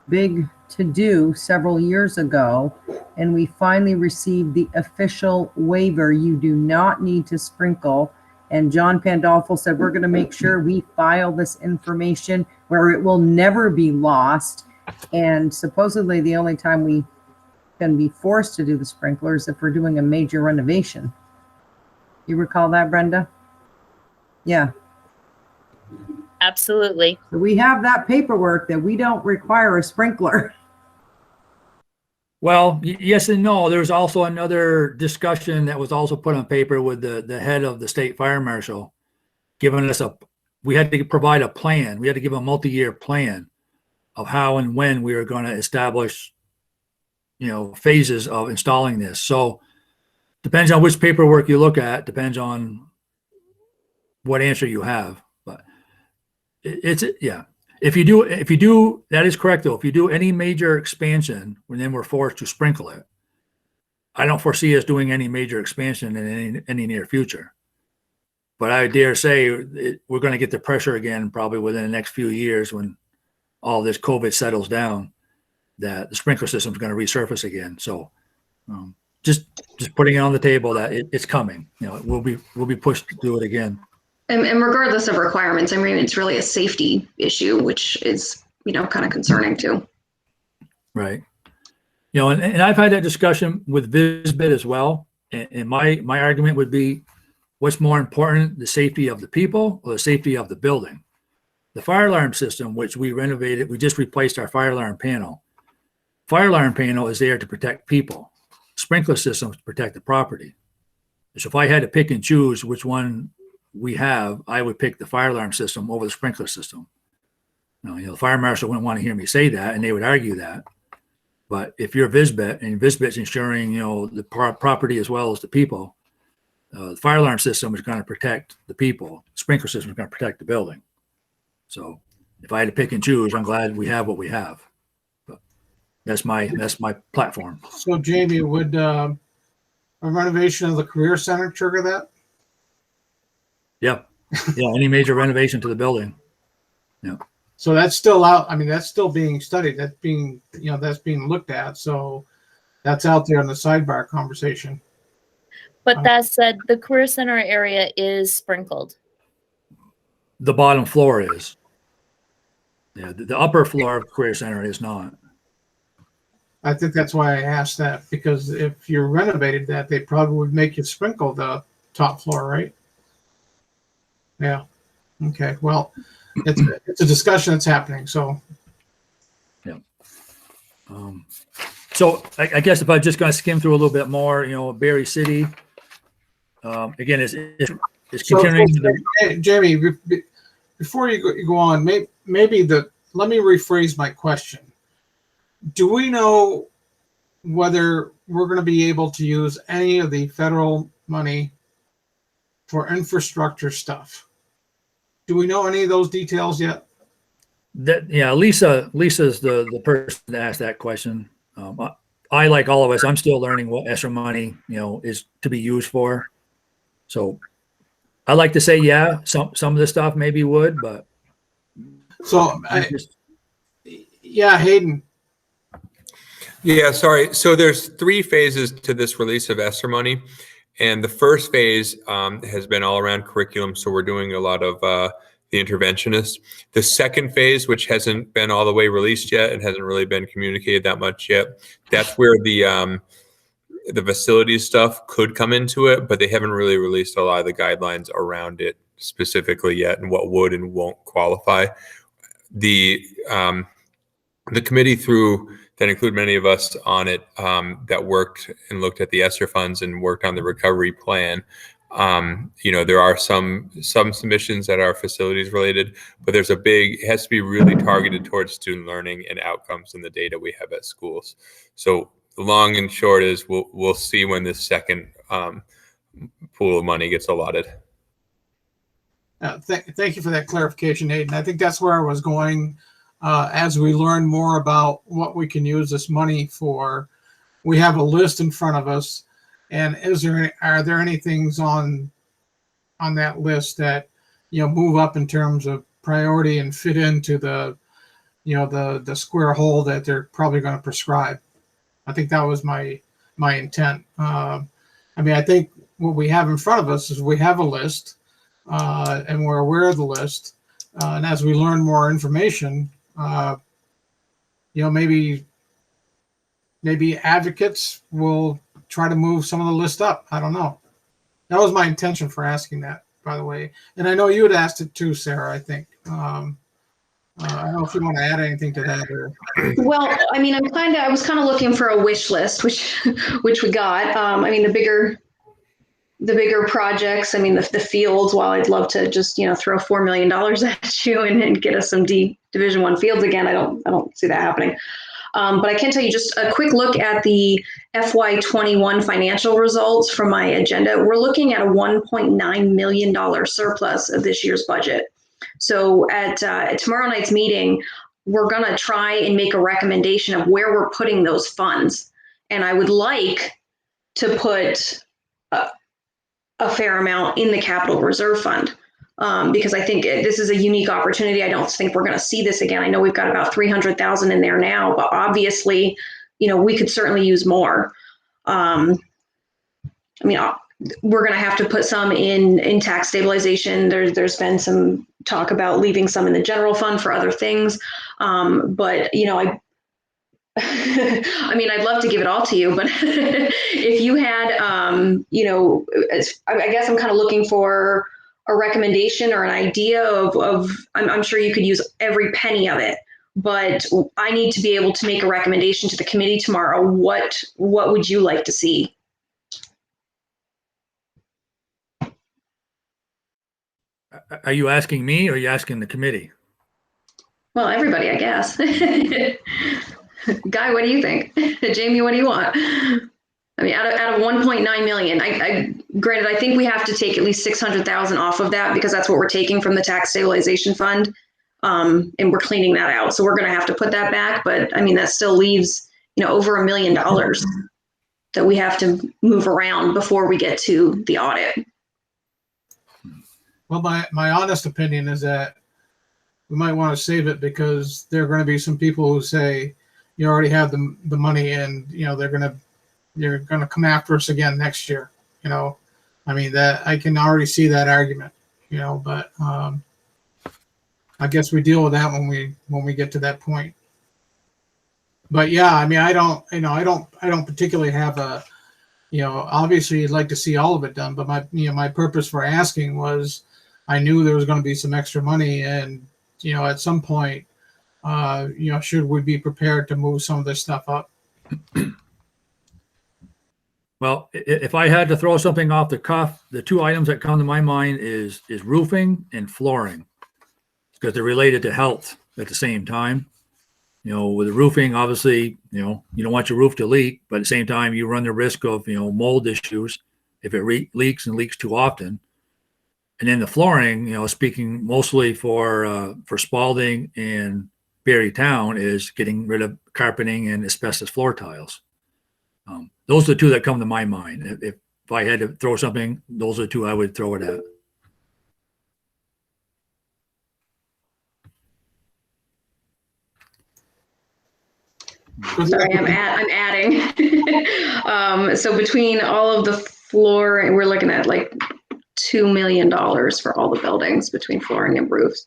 big to-do several years ago, and we finally received the official waiver. You do not need to sprinkle. And John Pandolfo said, we're going to make sure we file this information where it will never be lost. And supposedly the only time we can be forced to do the sprinklers if we're doing a major renovation. You recall that, Brenda? Yeah. Absolutely. So we have that paperwork that we don't require a sprinkler. Well, yes and no. There's also another discussion that was also put on paper with the head of the state fire marshal, giving us we had to provide a plan. We had to give a multi-year plan of how and when we were going to establish, phases of installing this. So depends on which paperwork you look at, depends on what answer you have. But yeah. If you do, that is correct though. If you do any major expansion, then we're forced to sprinkle it. I don't foresee us doing any major expansion in any near future. But I dare say we're going to get the pressure again probably within the next few years when all this COVID settles down, that the sprinkler system is going to resurface again. So just putting it on the table that it's coming. We'll be pushed to do it again. And regardless of requirements, it's really a safety issue, which is, kind of concerning too. Right. And I've had that discussion with BUUSD as well. And my argument would be, what's more important, the safety of the people or the safety of the building? The fire alarm system, which we renovated, we just replaced our fire alarm panel. Fire alarm panel is there to protect people. Sprinkler systems to protect the property. So if I had to pick and choose which one we have, I would pick the fire alarm system over the sprinkler system. The fire marshal wouldn't want to hear me say that, and they would argue that. But if you're VISBET and VISBET's ensuring, the property as well as the people, the fire alarm system is going to protect the people. The sprinkler system is going to protect the building. So if I had to pick and choose, I'm glad we have what we have. But that's my platform. So Jamie, would a renovation of the Career Center trigger that? Yeah. Any major renovation to the building. Yeah. So that's still out. That's still being studied. That's being looked at. So that's out there in the sidebar conversation. But that said, the Career Center area is sprinkled. The bottom floor is. Yeah, the upper floor of Career Center is not. I think that's why I asked that, because if you renovated that, they probably would make you sprinkle top floor, right? Yeah. Okay. Well, it's a discussion that's happening. So. Yeah. So I guess if I'm just going to skim through a little bit more, Berry City, again, it's continuing. Hey, Jamie, before you go on, let me rephrase my question. Do we know whether we're going to be able to use any of the federal money for infrastructure stuff? Do we know any of those details yet? Lisa's the person to ask that question. I, like all of us, I'm still learning what ESSER money, is to be used for. So I like to say, yeah, some of the stuff maybe would, but So, yeah, Hayden. Yeah, sorry. So there's 3 phases to this release of ESSER money. And the first phase has been all around curriculum. So we're doing a lot of the interventionists. The second phase, which hasn't been all the way released yet and hasn't really been communicated that much yet, that's where the facilities stuff could come into it, but they haven't really released a lot of the guidelines around it specifically yet and what would and won't qualify. The committee that include many of us on it that worked and looked at the ESSER funds and worked on the recovery plan. There are some submissions that are facilities related, but it has to be really targeted towards student learning and outcomes in the data we have at schools. So the long and short is we'll see when this second pool of money gets allotted. Thank you for that clarification, Hayden. I think that's where I was going. As we learn more about what we can use this money for, we have a list in front of us. And are there any things on that list that move up in terms of priority and fit into the square hole that they're probably going to prescribe? I think that was my intent. I think what we have in front of us is we have a list, and we're aware of the list. And as we learn more information, maybe advocates will try to move some of the list up. I don't know. That was my intention for asking that, by the way. And I know you had asked it too, Sarah, I think. I don't know if you want to add anything to that. Well, I was kind of looking for a wish list, which we got. The bigger projects, the fields, while I'd love to just, throw $4 million at you and get us some Division I fields again, I don't see that happening. But I can tell you just a quick look at the FY21 financial results from my agenda. We're looking at a $1.9 million surplus of this year's budget. So at tomorrow night's meeting, we're going to try and make a recommendation of where we're putting those funds. And I would like to put a fair amount in the capital reserve fund, because I think this is a unique opportunity. I don't think we're going to see this again. I know we've got about 300,000 in there now, but obviously, we could certainly use more. We're going to have to put some in tax stabilization. There's been some talk about leaving some in the general fund for other things. But I'd love to give it all to you, but if you had, I guess I'm kind of looking for a recommendation or an idea of I'm sure you could use every penny of it, but I need to be able to make a recommendation to the committee tomorrow. What would you like to see? Are you asking me or are you asking the committee? Well, everybody, I guess. Guy, what do you think? Jamie, what do you want? Out of 1.9 million, granted, I think we have to take at least 600,000 off of that because that's what we're taking from the tax stabilization fund. And we're cleaning that out. So we're going to have to put that back. But that still leaves, over $1 million that we have to move around before we get to the audit. Well, my honest opinion is that we might want to save it because there are going to be some people who say you already have the money and they're going to come after us again next year. That I can already see that argument. But I guess we deal with that when we get to that point. But yeah, I don't particularly have a, obviously you'd like to see all of it done, but my purpose for asking was I knew there was going to be some extra money and, at some point, should we be prepared to move some of this stuff up? Well, if I had to throw something off the cuff, the 2 items that come to my mind is roofing and flooring, because they're related to health at the same time. With the roofing, obviously, you don't want your roof to leak, but at the same time, you run the risk of, mold issues if it leaks and leaks too often. And then the flooring, you know, speaking mostly for Spalding and Berry Town, is getting rid of carpeting and asbestos floor tiles. Those are the two that come to my mind. If I had to throw something, those are the two I would throw it at. Sorry, I'm adding. So between all of the floor, we're looking at like $2 million for all the buildings between flooring and roofs.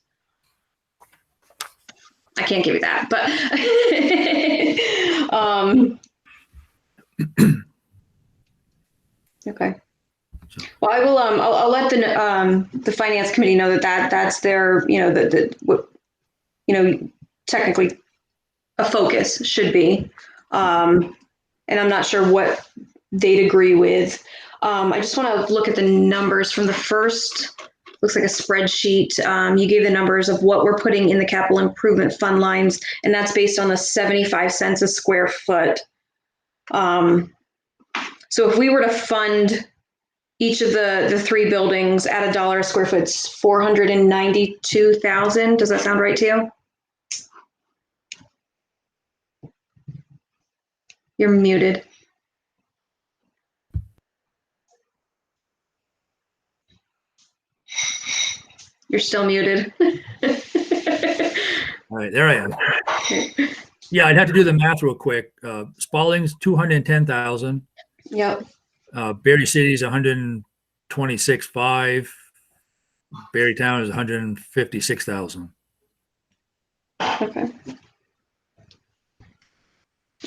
I can't give you that, but okay. Well, I will. I'll let the finance committee know that's their, you know, what, you know, technically a focus should be, and I'm not sure what they'd agree with. I just want to look at the numbers from the first. Looks like a spreadsheet. You gave the numbers of what we're putting in the capital improvement fund lines, and that's based on the 75 cents a square foot. So if we were to fund each of the three buildings at $1 a square foot, it's 492,000. Does that sound right to you? You're muted. You're still muted. All right, there I am. Yeah, I'd have to do the math real quick. Spalding's 210,000. Yep. Berry City's 126.5. Berry Town is 156,000. Okay.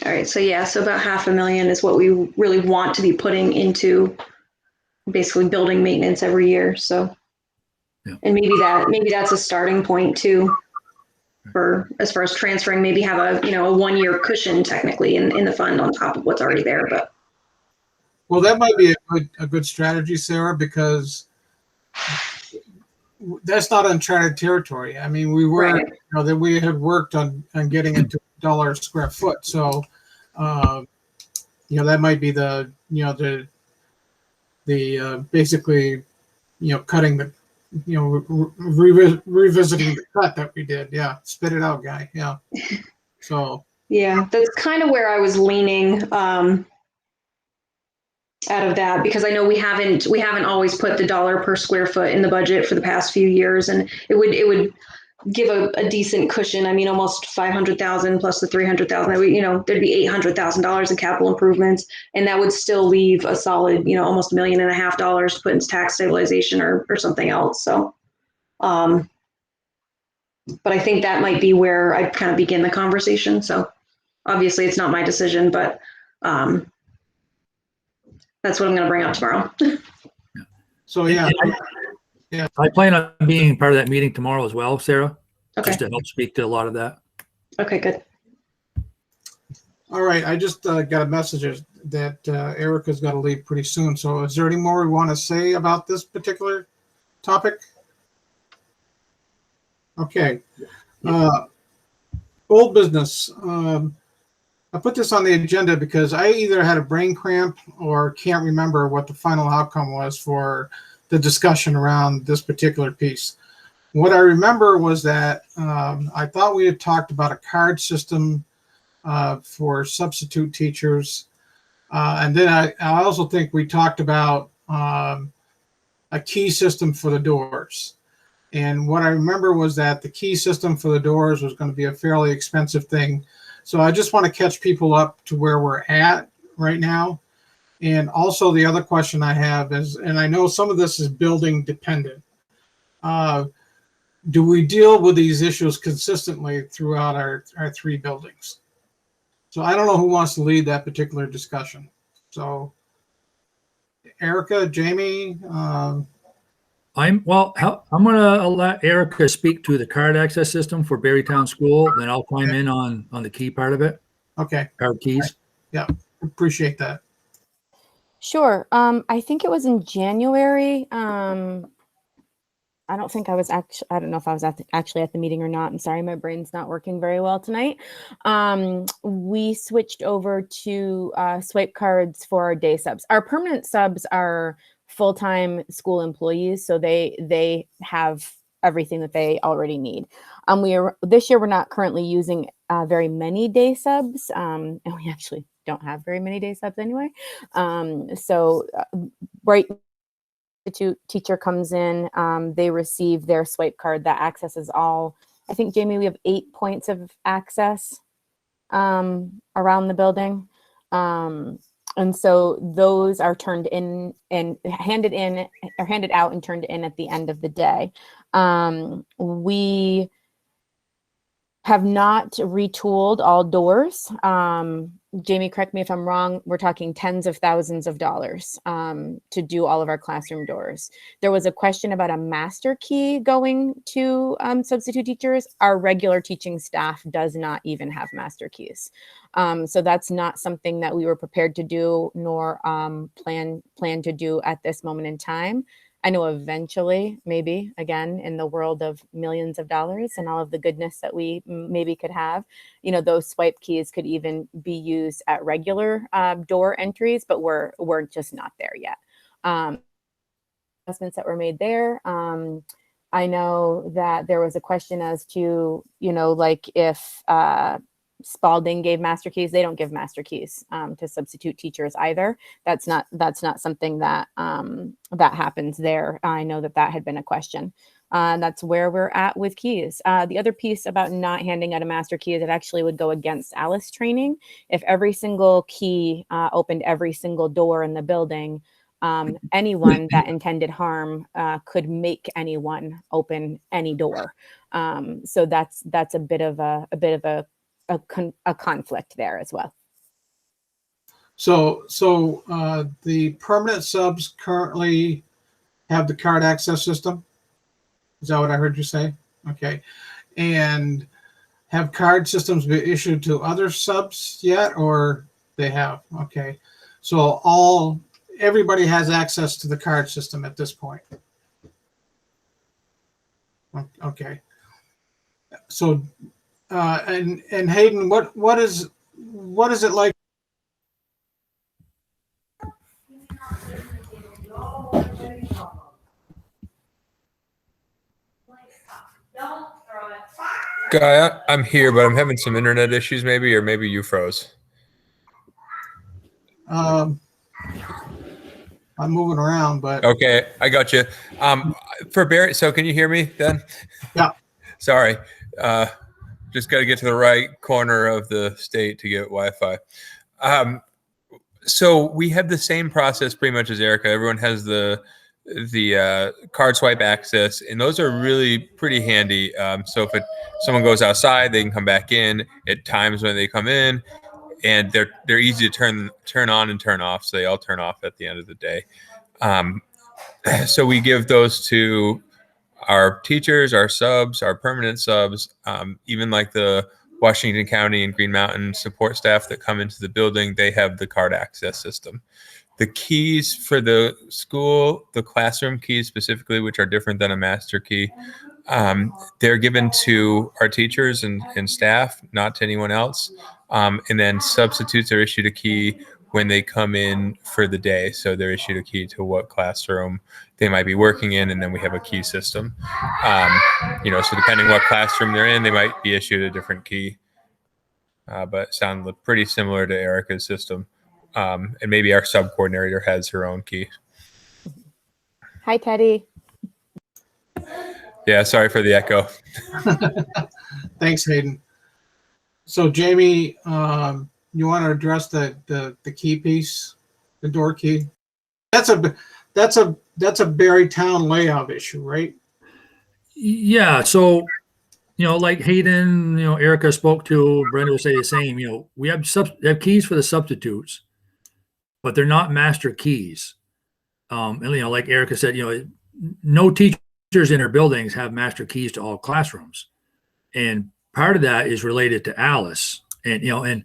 All right. So yeah, so about $500,000 is what we really want to be putting into basically building maintenance every year. So, yeah. And maybe that's a starting point too, for as far as transferring. Maybe have a 1 year cushion technically in the fund on top of what's already there. But well, that might be a good strategy, Sarah, because that's not uncharted territory. I mean, we were, right. That we had worked on getting it to $1 a square foot. So, that might be the basically, cutting the, revisiting the cut that we did. Yeah. Spit it out, guy. Yeah. So. Yeah, that's kind of where I was leaning, out of that, because I know we haven't always put the $1 per square foot in the budget for the past few years, and it would give a decent cushion. I mean, almost 500,000 plus the 300,000. There'd be $800,000 in capital improvements, and that would still leave a solid, almost $1.5 million to put into tax stabilization or something else. So, but I think that might be where I kind of begin the conversation. So, obviously, it's not my decision, but that's what I'm going to bring up tomorrow. So yeah. I plan on being part of that meeting tomorrow as well, Sarah. Okay. Just to help speak to a lot of that. Okay, good. All right. I just got a message that Erica's got to leave pretty soon. So is there any more we want to say about this particular topic? Okay. Old business. I put this on the agenda because I either had a brain cramp or can't remember what the final outcome was for the discussion around this particular piece. What I remember was that I thought we had talked about a card system for substitute teachers. And then I also think we talked about a key system for the doors. And what I remember was that the key system for the doors was going to be a fairly expensive thing. So I just want to catch people up to where we're at right now. And also the other question I have is, and I know some of this is building dependent, do we deal with these issues consistently throughout our three buildings? So I don't know who wants to lead that particular discussion. So Erica, Jamie. I'm going to let Erica speak to the card access system for Berrytown School. Then I'll climb in on the key part of it. Okay. Card keys. Yeah, appreciate that. Sure. I think it was in January. I don't think I was actually, I don't know if I was actually at the meeting or not. I'm sorry, my brain's not working very well tonight. We switched over to swipe cards for our day subs. Our permanent subs are full-time school employees, so they have everything that they already need. This year we're not currently using very many day subs, and we actually don't have very many day subs anyway. Right, the teacher comes in, they receive their swipe card that accesses all. I think, Jamie, we have 8 points of access around the building. And so those are turned in and handed out and turned in at the end of the day. We have not retooled all doors. Jamie, correct me if I'm wrong, we're talking tens of thousands of dollars to do all of our classroom doors. There was a question about a master key going to substitute teachers. Our regular teaching staff does not even have master keys. So that's not something that we were prepared to do, nor plan to do at this moment in time. I know eventually, maybe, again, in the world of millions of dollars and all of the goodness that we maybe could have, you know, those swipe keys could even be used at regular door entries, but we're just not there yet. Investments that were made there. I know that there was a question as to, you know, like if Spalding gave master keys, they don't give master keys to substitute teachers either. That's not something that that happens there. I know that had been a question. That's where we're at with keys. The other piece about not handing out a master key is it actually would go against Alice training. If every single key opened every single door in the building, anyone that intended harm could make anyone open any door. So that's a bit of a conflict there as well. So the permanent subs currently have the card access system. Is that what I heard you say? Okay. And have card systems been issued to other subs yet, or they have? Okay. So everybody has access to the card system at this point. Okay. So and Hayden, what is it like? Guy, I'm here, but I'm having some internet issues, or maybe you froze. I'm moving around, but okay, I got you. For Barry, so can you hear me then? Yeah. Sorry, just got to get to the right corner of the state to get Wi-Fi. So we have the same process pretty much as Erica. Everyone has the card swipe access, and those are really pretty handy. So if someone goes outside, they can come back in at times when they come in, and they're easy to turn on and turn off. So they all turn off at the end of the day. So we give those to our teachers, our subs, our permanent subs, even like the Washington County and Green Mountain support staff that come into the building. They have the card access system. The keys for the school, the classroom keys specifically, which are different than a master key, they're given to our teachers and staff, not to anyone else. And then substitutes are issued a key when they come in for the day. So they're issued a key to what classroom they might be working in, and then we have a key system. So depending what classroom they're in, they might be issued a different key. But sound pretty similar to Erica's system. And maybe our sub coordinator has her own key. Hi, Teddy. Yeah, sorry for the echo. Thanks, Hayden. So Jamie, you want to address the key piece, the door key? That's a Berrytown layout issue, right? Yeah. So, like Hayden, Erica spoke to, Brenda will say the same. We have keys for the substitutes, but they're not master keys. And like Erica said, no teachers in their buildings have master keys to all classrooms, and part of that is related to Alice. And and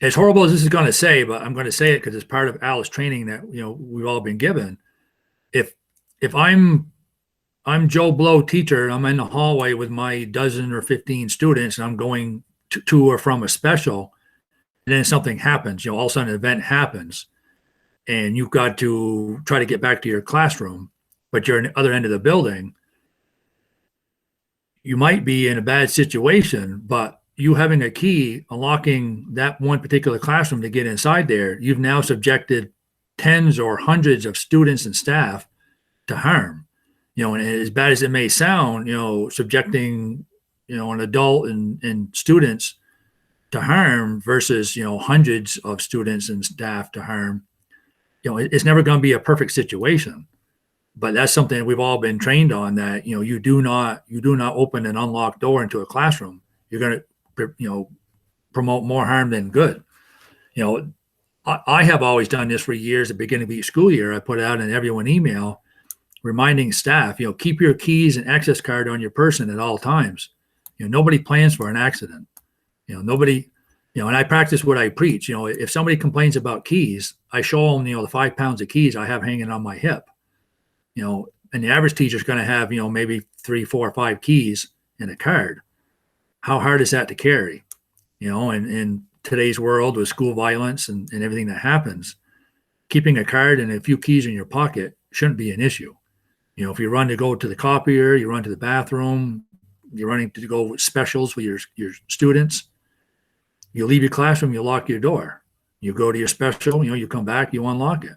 as horrible as this is going to say, but I'm going to say it because it's part of Alice training that we've all been given. If I'm Joe Blow teacher, and I'm in the hallway with my dozen or 15 students, and I'm going to or from a special, and then something happens. All of a sudden an event happens. and you've got to try to get back to your classroom, but you're on the other end of the building, you might be in a bad situation, but you having a key unlocking that one particular classroom to get inside there, you've now subjected tens or hundreds of students and staff to harm. And as bad as it may sound, subjecting, an adult and students to harm versus, hundreds of students and staff to harm, it's never going to be a perfect situation. But that's something that we've all been trained on, that, you do not open an unlocked door into a classroom. You're going to, promote more harm than good. I have always done this for years. At the beginning of each school year, I put out an everyone email reminding staff, keep your keys and access card on your person at all times. Nobody plans for an accident. Nobody, and I practice what I preach. If somebody complains about keys, I show them, the 5 pounds of keys I have hanging on my hip. And the average teacher is going to have, maybe 3, 4, 5 keys in a card. How hard is that to carry? And in today's world with school violence and everything that happens, keeping a card and a few keys in your pocket shouldn't be an issue. If you run to go to the copier, you run to the bathroom, you're running to go with specials with your students, you leave your classroom, you lock your door. You go to your special, you come back, you unlock it.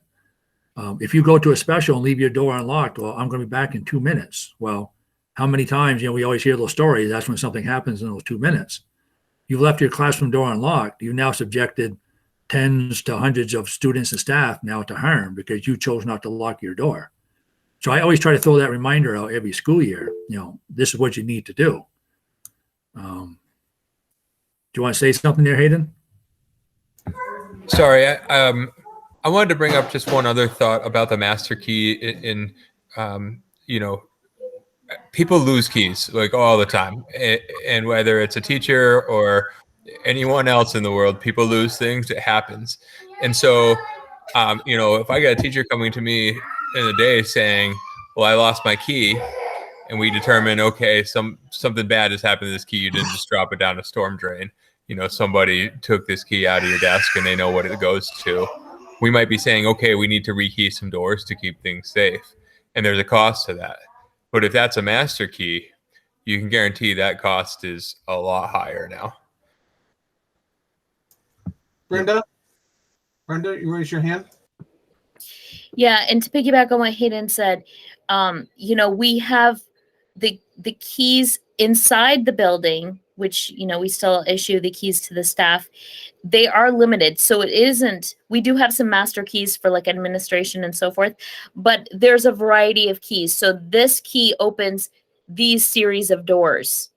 If you go to a special and leave your door unlocked, well, I'm going to be back in 2 minutes. Well, how many times, we always hear those stories. That's when something happens in those 2 minutes. You've left your classroom door unlocked. You've now subjected tens to hundreds of students and staff now to harm because you chose not to lock your door. So I always try to throw that reminder out every school year. This is what you need to do. Do you want to say something there, Hayden? Sorry, I wanted to bring up just one other thought about the master key. In people lose keys like all the time, and whether it's a teacher or anyone else in the world, people lose things. It happens, and so if I got a teacher coming to me in a day saying, "Well, I lost my key," and we determine, okay, something bad has happened to this key. You didn't just drop it down a storm drain. Somebody took this key out of your desk and they know what it goes to. We might be saying, okay, we need to rekey some doors to keep things safe. And there's a cost to that. But if that's a master key, you can guarantee that cost is a lot higher now. Brenda, you raise your hand. Yeah, and to piggyback on what Hayden said, we have the keys inside the building, which, we still issue the keys to the staff. They are limited. So it isn't, we do have some master keys for like administration and so forth, but there's a variety of keys. So this key opens these series of doors.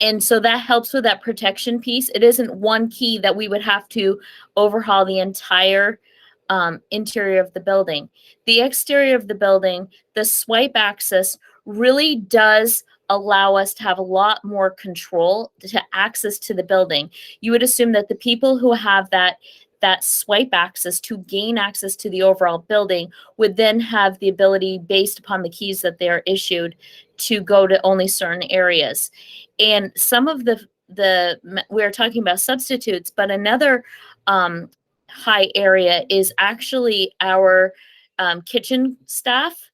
And so that helps with that protection piece. It isn't one key that we would have to overhaul the entire interior of the building. The exterior of the building, the swipe access really does allow us to have a lot more control to access to the building. You would assume that the people who have that swipe access to gain access to the overall building would then have the ability, based upon the keys that they are issued, to go to only certain areas. And some of we're talking about substitutes, but another high area is actually our kitchen staff.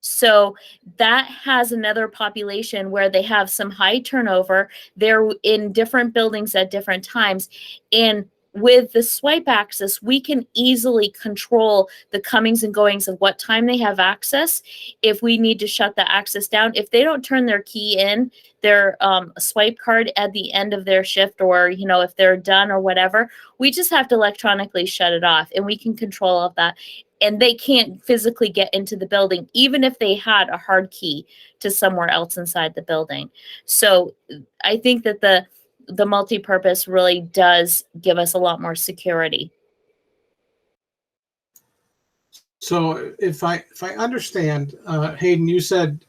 So that has another population where they have some high turnover. They're in different buildings at different times. And with the swipe access, we can easily control the comings and goings of what time they have access. If we need to shut the access down, if they don't turn their key in, their swipe card at the end of their shift, or, if they're done or whatever, we just have to electronically shut it off, and we can control all of that. And they can't physically get into the building, even if they had a hard key to somewhere else inside the building. So I think that the multi-purpose really does give us a lot more security. So if I understand, Hayden, you said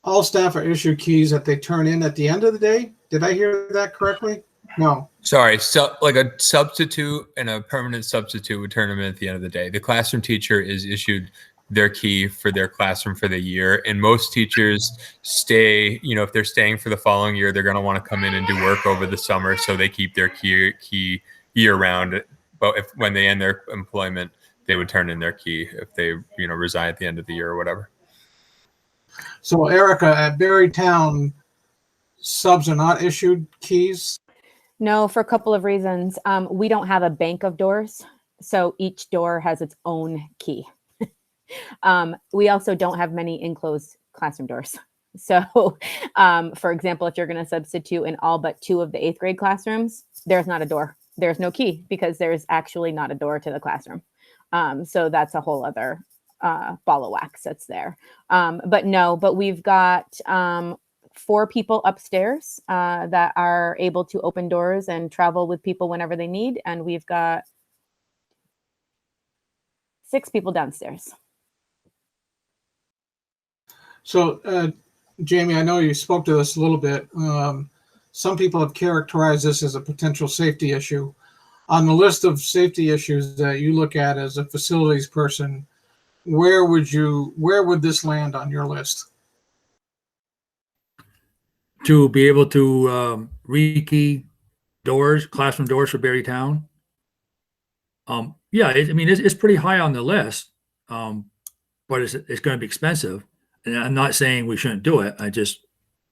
all staff are issued keys that they turn in at the end of the day. Did I hear that correctly? No. Sorry, so like a substitute and a permanent substitute would turn them in at the end of the day. The classroom teacher is issued their key for their classroom for the year, and most teachers stay, if they're staying for the following year, they're going to want to come in and do work over the summer, so they keep their key year round but if when they end their employment, they would turn in their key if they, resign at the end of the year or whatever. So, Erica, at Berrytown, subs are not issued keys. No, for a couple of reasons. We don't have a bank of doors, so each door has its own key. We also don't have many enclosed classroom doors. So, for example, if you're going to substitute in all but 2 of the 8th grade classrooms, there's not a door. There's no key because there's actually not a door to the classroom. So that's a whole other ball of wax that's there. But we've got 4 people upstairs that are able to open doors and travel with people whenever they need. And we've got 6 people downstairs. So, Jamie, I know you spoke to this a little bit. Some people have characterized this as a potential safety issue. On the list of safety issues that you look at as a facilities person, where would this land on your list? To be able to rekey doors, classroom doors for Berrytown. Yeah, it's pretty high on the list, but it's going to be expensive. And I'm not saying we shouldn't do it. I just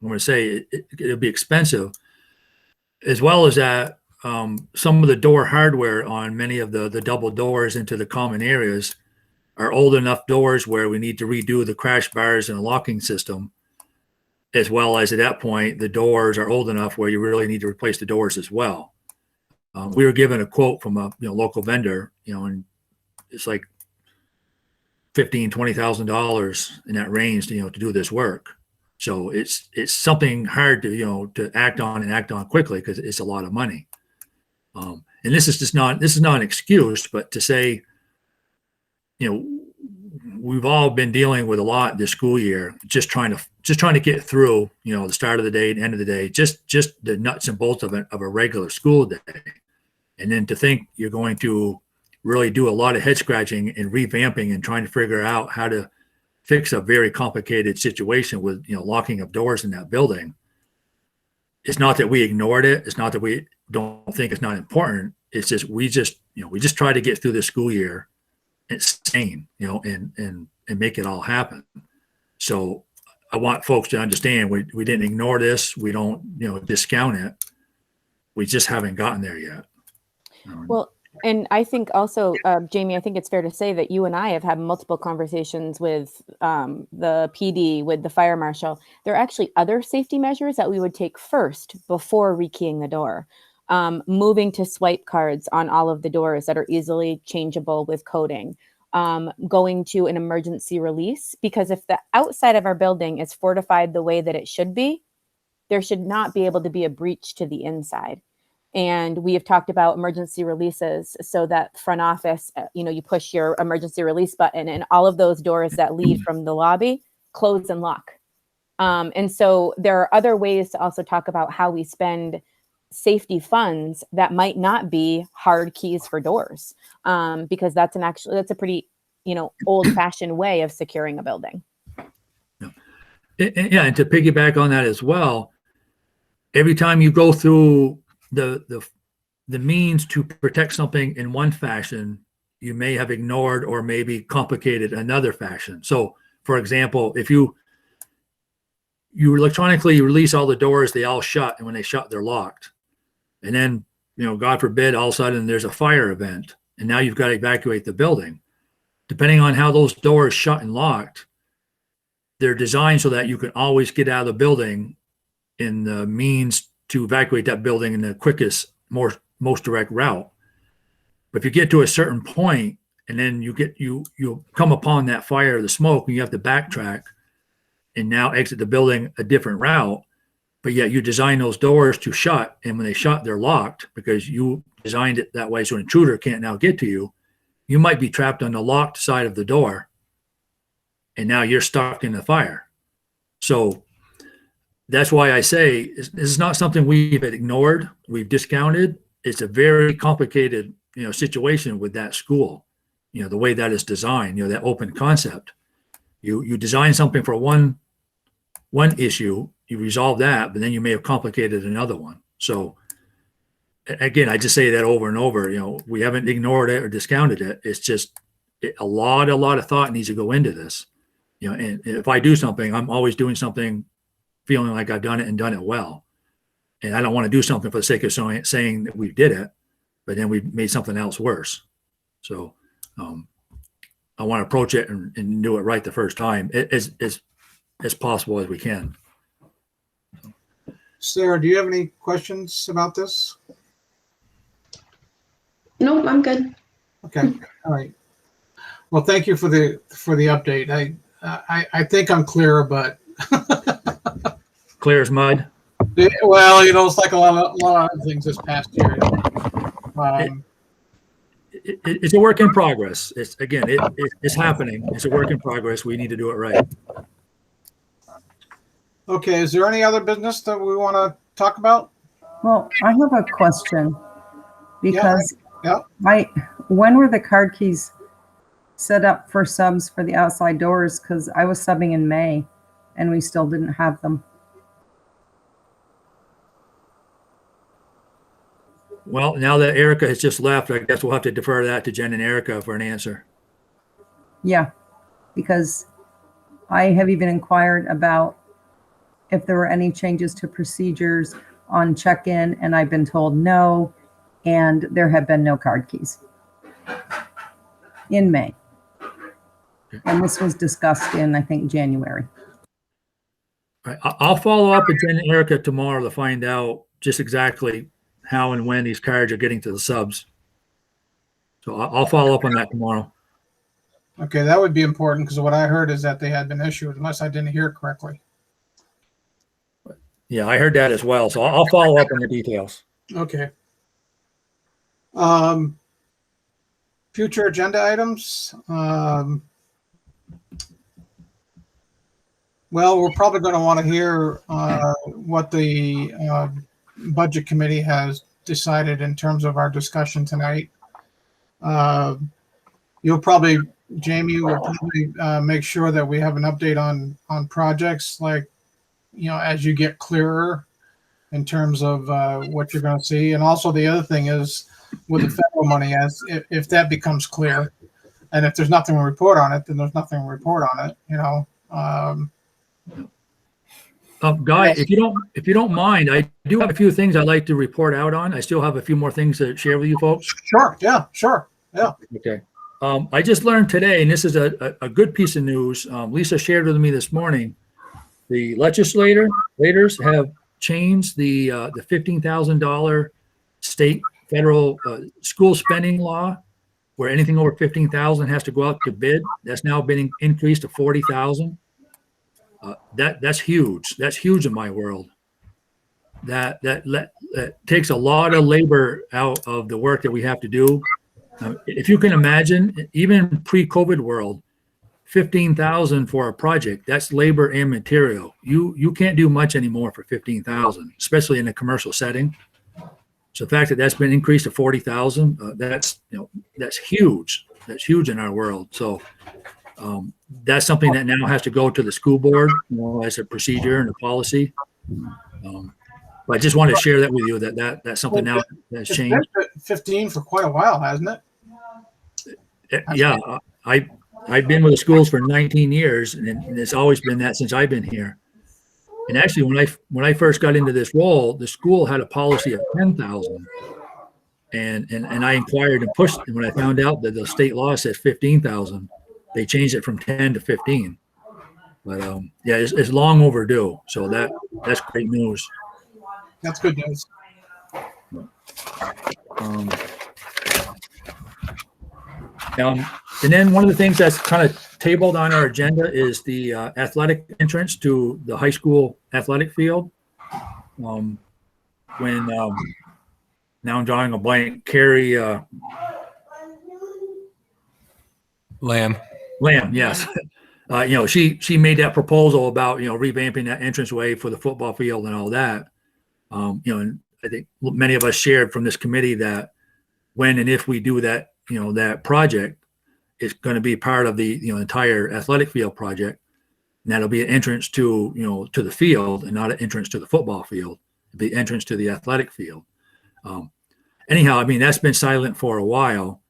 want to say it'll be expensive, as well as that some of the door hardware on many of the double doors into the common areas are old enough doors where we need to redo the crash bars and the locking system, as well as at that point, the doors are old enough where you really need to replace the doors as well. We were given a quote from a local vendor, and it's like $15,000-$20,000 in that range, to do this work. So it's something hard to act on quickly because it's a lot of money. And this is not an excuse, but to say, we've all been dealing with a lot this school year, just trying to get through, the start of the day and end of the day, just the nuts and bolts of a regular school day. And then to think you're going to really do a lot of head scratching and revamping and trying to figure out how to fix a very complicated situation with, locking of doors in that building. It's not that we ignored it. It's not that we don't think it's not important. It's just, we just try to get through the school year and sane, and make it all happen. So I want folks to understand we didn't ignore this. We don't, discount it. We just haven't gotten there yet. Well, and I think also, Jamie, I think it's fair to say that you and I have had multiple conversations with the PD, with the fire marshal. There are actually other safety measures that we would take first before rekeying the door. Moving to swipe cards on all of the doors that are easily changeable with coding. Going to an emergency release, because if the outside of our building is fortified the way that it should be, there should not be able to be a breach to the inside. And we have talked about emergency releases so that front office, you push your emergency release button and all of those doors that lead from the lobby close and lock. And so there are other ways to also talk about how we spend safety funds that might not be hard keys for doors, because that's a pretty, old fashioned way of securing a building. Yeah. And to piggyback on that as well, every time you go through the means to protect something in one fashion, you may have ignored or maybe complicated another fashion. So for example, if you electronically release all the doors, they all shut, and when they shut, they're locked. And then, God forbid, all of a sudden there's a fire event and now you've got to evacuate the building. Depending on how those doors shut and locked, they're designed so that you can always get out of the building in the means to evacuate that building in the quickest, most direct route. But if you get to a certain point and then you come upon that fire or the smoke and you have to backtrack and now exit the building a different route, but yet you design those doors to shut, and when they shut, they're locked because you designed it that way so an intruder can't now get to you. You might be trapped on the locked side of the door, and now you're stuck in the fire. So that's why I say this is not something we've ignored, we've discounted. It's a very complicated, situation with that school, the way that is designed, that open concept. You design something for one issue, you resolve that, but then you may have complicated another one. So again, I just say that over and over. We haven't ignored it or discounted it. It's just a lot of thought needs to go into this. And if I do something, I'm always doing something feeling like I've done it and done it well. And I don't want to do something for the sake of saying that we did it, but then we made something else worse. So I want to approach it and do it right the first time as possible as we can. Sarah, do you have any questions about this? Nope, I'm good. Okay, all right. Well, thank you for the update. I think I'm clear, but Clear as mud. well, it's like a lot of other things this past year. It's a work in progress. It's happening. It's a work in progress. We need to do it right. Okay, is there any other business that we want to talk about? Well, I have a question because Yeah. when were the card keys set up for subs for the outside doors? Because I was subbing in May and we still didn't have them. Well, now that Erica has just left, I guess we'll have to defer that to Jen and Erica for an answer. Yeah, because I have even inquired about if there were any changes to procedures on check-in, and I've been told no, and there have been no card keys in May. And this was discussed in, I think, January. All right, I'll follow up with Jen and Erica tomorrow to find out just exactly how and when these cards are getting to the subs. So I'll follow up on that tomorrow. Okay, that would be important because what I heard is that they had been issued, unless I didn't hear it correctly. Yeah, I heard that as well. So I'll follow up on the details. Okay. Future agenda items. Well, we're probably going to want to hear what the budget committee has decided in terms of our discussion tonight. Jamie will probably make sure that we have an update on projects, like, as you get clearer in terms of what you're going to see. And also the other thing is with the federal money, if that becomes clear, and if there's nothing to report on it, then there's nothing to report on it, Guy, if you don't mind, I do have a few things I'd like to report out on. I still have a few more things to share with you folks. Sure. Yeah. Sure. Yeah. Okay. I just learned today, and this is a good piece of news. Lisa shared with me this morning. The legislators have changed the $15,000 state federal school spending law, where anything over $15,000 has to go out to bid. That's now been increased to $40,000. That's huge. That's huge in my world. That takes a lot of labor out of the work that we have to do. If you can imagine, even pre-COVID world, $15,000 for a project, that's labor and material. You can't do much anymore for $15,000, especially in a commercial setting. So the fact that that's been increased to $40,000, that's huge. That's huge in our world. So that's something that now has to go to the school board, as a procedure and a policy. But I just wanted to share that with you, that's something now that's changed. 15 for quite a while, hasn't it? Yeah, I've been with the schools for 19 years, and it's always been that since I've been here. And actually, when I first got into this role, the school had a policy of 10,000, and I inquired and pushed. And when I found out that the state law says 15,000, they changed it from 10 to 15. But yeah, it's long overdue. So that's great news. That's good news. And then one of the things that's kind of tabled on our agenda is the athletic entrance to the high school athletic field. Now I'm drawing a blank. Carrie Lamb, yes. She made that proposal about revamping that entranceway for the football field and all that. And I think many of us shared from this committee that when and if we do that, that project, it's going to be part of the entire athletic field project, and that'll be an entrance to to the field and not an entrance to the football field. It'll be entrance to the athletic field. anyhow, I mean, that's been silent for a while.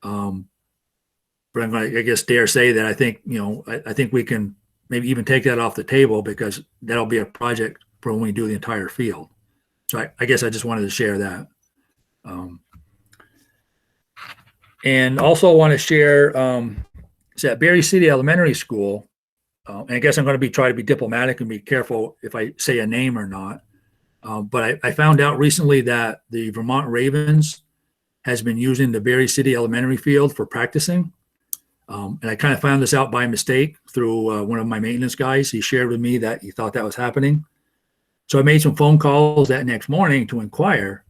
But I'm going to, I guess, dare say that I think, I think we can maybe even take that off the table, because that'll be a project for when we do the entire field. So I guess I just wanted to share that. And also want to share, it's at Berry City Elementary School. And I guess I'm going to try to be diplomatic and be careful if I say a name or not. But I found out recently that the Vermont Ravens has been using the Berry City Elementary field for practicing. And I kind of found this out by mistake through one of my maintenance guys. He shared with me that he thought that was happening. So I made some phone calls that next morning to inquire.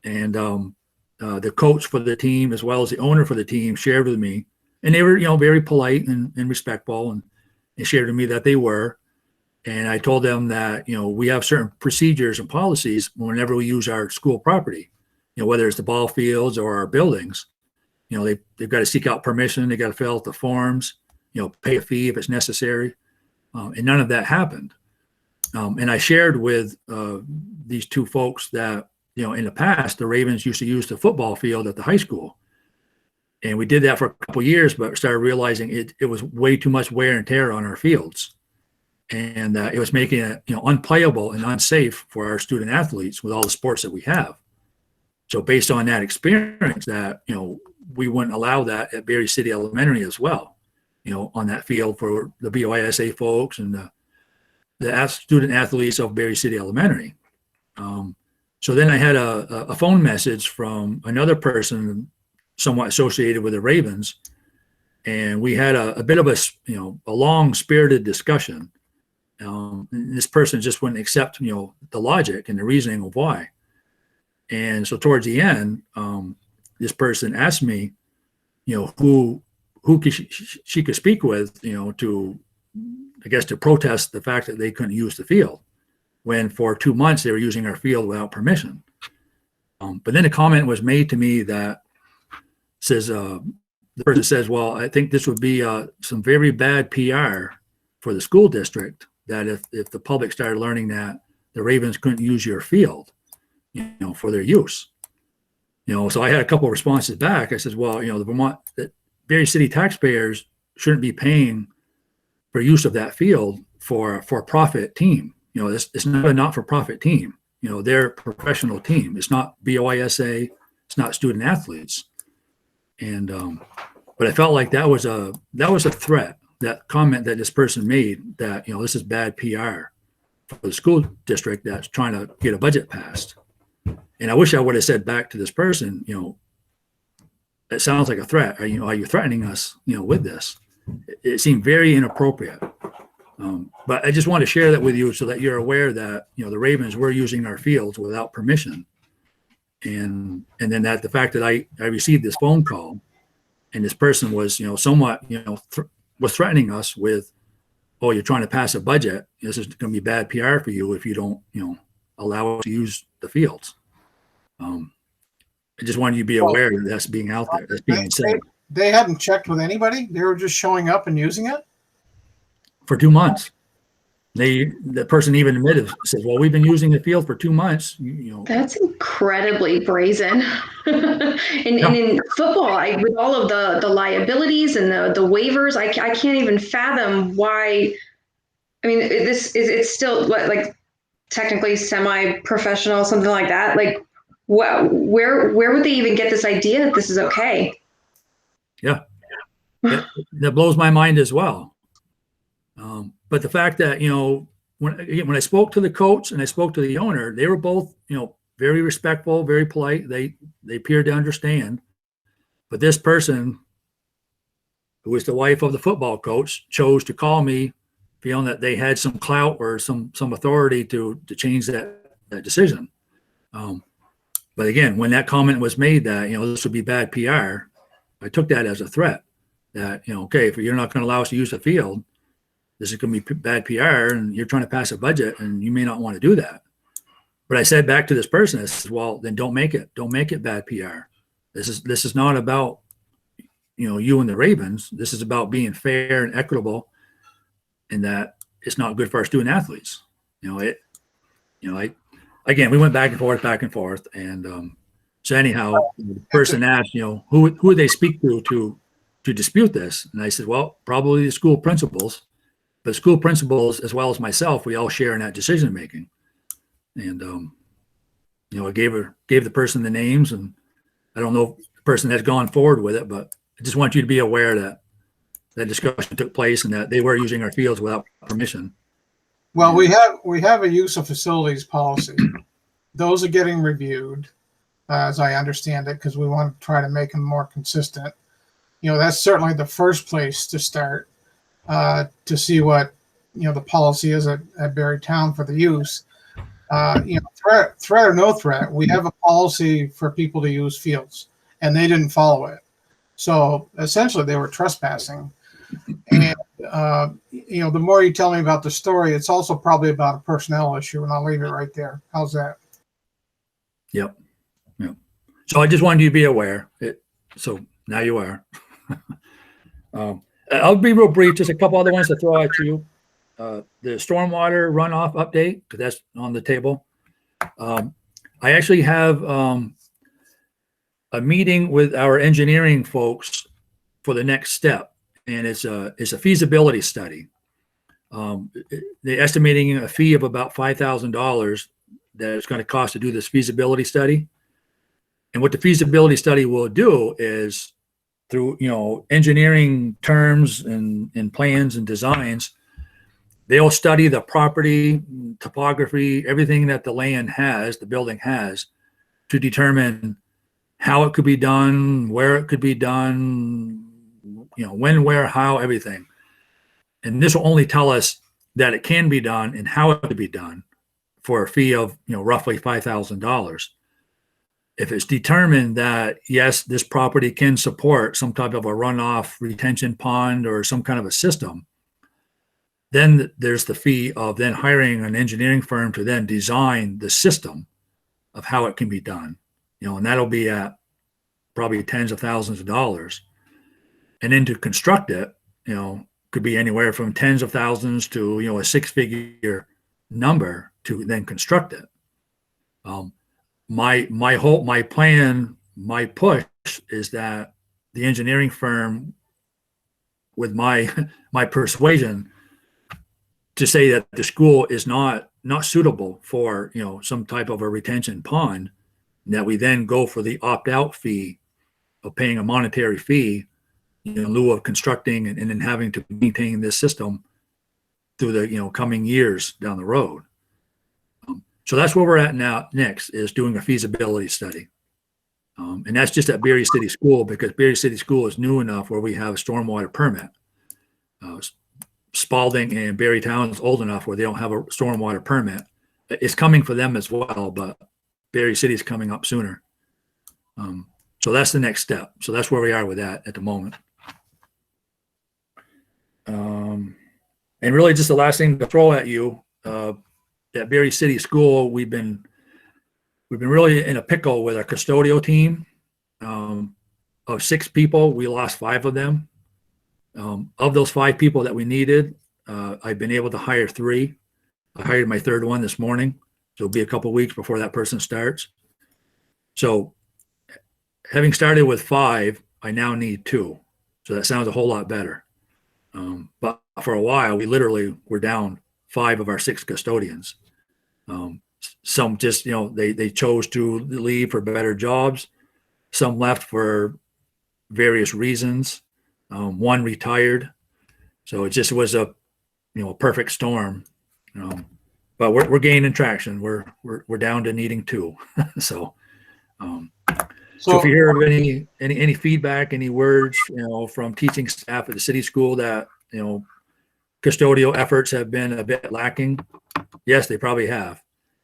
And the coach for the team, as well as the owner for the team, shared with me. And they were, very polite and respectful. And they shared with me that they were. And I told them that, we have certain procedures and policies whenever we use our school property, whether it's the ball fields or our buildings. They've got to seek out permission. They got to fill out the forms, pay a fee if it's necessary. And none of that happened. And I shared with these two folks that, in the past, the Ravens used to use the football field at the high school. And we did that for a couple of years, but started realizing it was way too much wear and tear on our fields. And it was making it, unplayable and unsafe for our student athletes with all the sports that we have. So based on that experience, that, we wouldn't allow that at Berry City Elementary as well, on that field for the BUISA folks and the student athletes of Berry City Elementary. So then I had a phone message from another person somewhat associated with the Ravens, and we had a bit of a long spirited discussion. And this person just wouldn't accept, the logic and the reasoning of why. And so towards the end, this person asked me, who she could speak with, to, I guess, to protest the fact that they couldn't use the field, when for 2 months they were using our field without permission. But then a comment was made to me that says, the person says, well, I think this would be some very bad PR for the school district, that if the public started learning that the Ravens couldn't use your field, for their use. So I had a couple of responses back. I said, well, the Berry City taxpayers shouldn't be paying for use of that field for a profit team. It's not a not-for-profit team. They're a professional team. It's not BOISA. It's not student athletes. And but I felt like that was a threat. That comment that this person made, that this is bad PR for the school district that's trying to get a budget passed. And I wish I would have said back to this person, it sounds like a threat. Are you threatening us, with this? It seemed very inappropriate. But I just want to share that with you so that you're aware that, the Ravens were using our fields without permission. And then that the fact that I received this phone call, and this person was, somewhat, was threatening us with, oh, you're trying to pass a budget. This is going to be bad PR for you if you don't, allow us to use the fields. I just wanted you to be aware that that's being out there. That's being said. They hadn't checked with anybody. They were just showing up and using it For 2 months. The person even admitted, says, well, we've been using the field for 2 months. That's incredibly brazen. And in football, with all of the liabilities and the waivers, I can't even fathom why. I mean, it's still like technically semi-professional, something like that. Like, where would they even get this idea that this is okay? Yeah, that blows my mind as well. But the fact that, when I spoke to the coach and I spoke to the owner, they were both, very respectful, very polite. They appeared to understand. But this person, who was the wife of the football coach, chose to call me, feeling that they had some clout or some authority to change that decision. But again, when that comment was made that, this would be bad PR, I took that as a threat that, okay, if you're not going to allow us to use the field, this is going to be bad PR, and you're trying to pass a budget, and you may not want to do that. But I said back to this person, I said, well, then don't make it bad PR. This is not about, you and the Ravens. This is about being fair and equitable, and that it's not good for our student athletes. Again, we went back and forth, and So anyhow, the person asked, who would they speak to dispute this? And I said, well, probably the school principals, but school principals, as well as myself, we all share in that decision making. And, I gave the person the names, and I don't know if the person has gone forward with it, but I just want you to be aware that that discussion took place and that they were using our fields without permission. Well, we have a use of facilities policy. Those are getting reviewed, as I understand it, because we want to try to make them more consistent. That's certainly the first place to start, to see what the policy is at Berry Town for the use. Threat or no threat, we have a policy for people to use fields, and they didn't follow it. So essentially, they were trespassing. And the more you tell me about the story, it's also probably about a personnel issue, and I'll leave it right there. How's that? Yep. So I just wanted you to be aware. So now you are. I'll be real brief. Just a couple other ones to throw at you. The stormwater runoff update, because that's on the table. I actually have a meeting with our engineering folks for the next step, and it's a feasibility study. They're estimating a fee of about $5,000 that it's going to cost to do this feasibility study. And what the feasibility study will do is, through engineering terms and plans and designs, they'll study the property, topography, everything that the land has, the building has, to determine how it could be done, where it could be done, when, where, how, everything. And this will only tell us that it can be done and how it could be done for a fee of roughly $5,000. If it's determined that, yes, this property can support some type of a runoff retention pond or some kind of a system, then there's the fee of then hiring an engineering firm to then design the system of how it can be done, and that'll be at probably tens of thousands of dollars. And then to construct it, could be anywhere from tens of thousands to, a six-figure number to then construct it. My plan, my push is that the engineering firm, with my persuasion, to say that the school is not suitable for some type of a retention pond, that we then go for the opt-out fee of paying a monetary fee in lieu of constructing and then having to maintain this system through the coming years down the road. So that's where we're at now. Next is doing a feasibility study, and that's just at Berry City School, because Berry City School is new enough where we have a stormwater permit. Spalding and Berry Town is old enough where they don't have a stormwater permit. It's coming for them as well, but Berry City is coming up sooner. So that's the next step. So that's where we are with that at the moment. And really just the last thing to throw at you, at Berry City School, we've been really in a pickle with our custodial team. Of 6 people, we lost 5 of them. Of those 5 people that we needed, I've been able to hire 3. I hired my 3rd one this morning. So it'll be a couple of weeks before that person starts. So having started with 5, I now need 2. So that sounds a whole lot better. But for a while, we literally were down 5 of our 6 custodians. Some just, they chose to leave for better jobs. Some left for various reasons. One retired. So it just was a perfect storm. But we're gaining traction. We're down to needing 2. So if you hear of any feedback, any words, from teaching staff at the city school that, custodial efforts have been a bit lacking, yes, they probably have.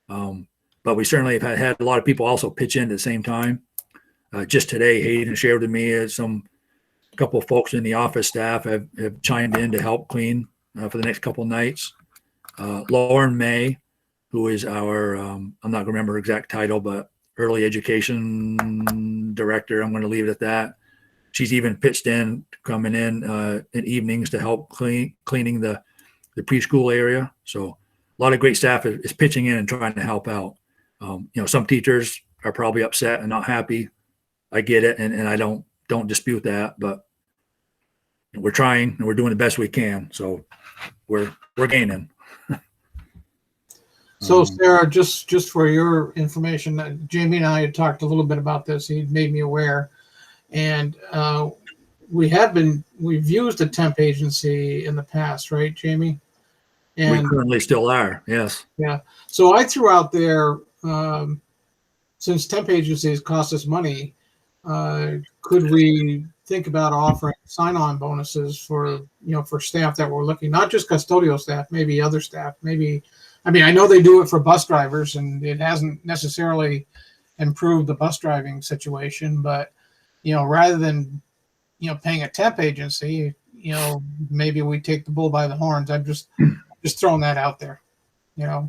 But we certainly have had a lot of people also pitch in at the same time. Just today, Hayden shared with me a couple of folks in the office staff have chimed in to help clean for the next couple of nights. Lauren May, who is our, I'm not going to remember her exact title, but early education director, I'm going to leave it at that. She's even pitched in, coming in evenings to help cleaning the preschool area. So a lot of great staff is pitching in and trying to help out. Some teachers are probably upset and not happy. I get it, and I don't dispute that, but we're trying and we're doing the best we can. So we're gaining. So Sarah, just for your information, Jamie and I had talked a little bit about this. He made me aware, and we've used a temp agency in the past, right, Jamie? And we currently still are, yes. yeah. So I threw out there, since temp agencies cost us money, could we think about offering sign-on bonuses for staff that we're looking, not just custodial staff, maybe other staff, maybe. I mean, I know they do it for bus drivers, and it hasn't necessarily improved the bus driving situation. But rather than paying a temp agency, maybe we take the bull by the horns. I'm just throwing that out there. Yeah.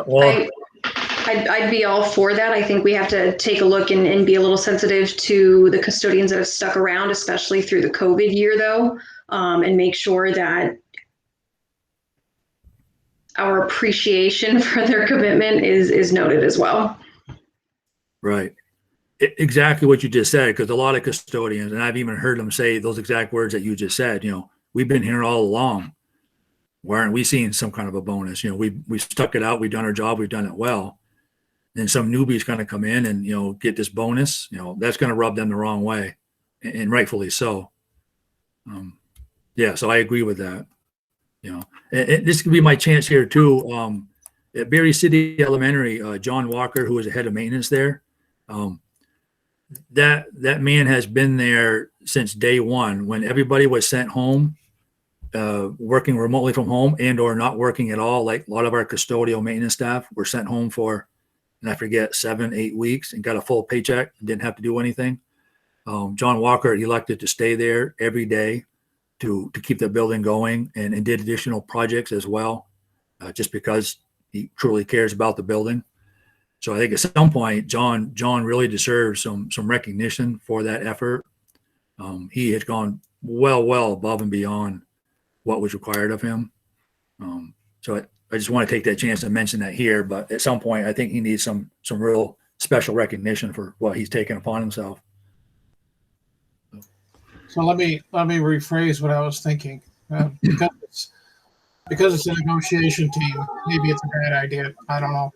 Well, I'd be all for that. I think we have to take a look and be a little sensitive to the custodians that have stuck around, especially through the COVID year, though, and make sure that our appreciation for their commitment is noted as well. right. Exactly what you just said, because a lot of custodians, and I've even heard them say those exact words that you just said, we've been here all along. Why aren't we seeing some kind of a bonus? We stuck it out. We've done our job. We've done it well. Then some newbie's going to come in and, get this bonus, that's going to rub them the wrong way, and rightfully so. Yeah. So I agree with that. This could be my chance here too. At Berry City Elementary, John Walker, who was the head of maintenance there, that man has been there since day one, when everybody was sent home, working remotely from home and or not working at all. Like a lot of our custodial maintenance staff were sent home for, and I forget, 7-8 weeks, and got a full paycheck and didn't have to do anything. John Walker elected to stay there every day to keep the building going, and did additional projects as well, just because he truly cares about the building. So I think at some point, John really deserves some recognition for that effort. He has gone well above and beyond what was required of him. So I just want to take that chance to mention that here, but at some point, I think he needs some real special recognition for what he's taken upon himself. So let me rephrase what I was thinking. Because it's a negotiation team, maybe it's a bad idea. I don't know.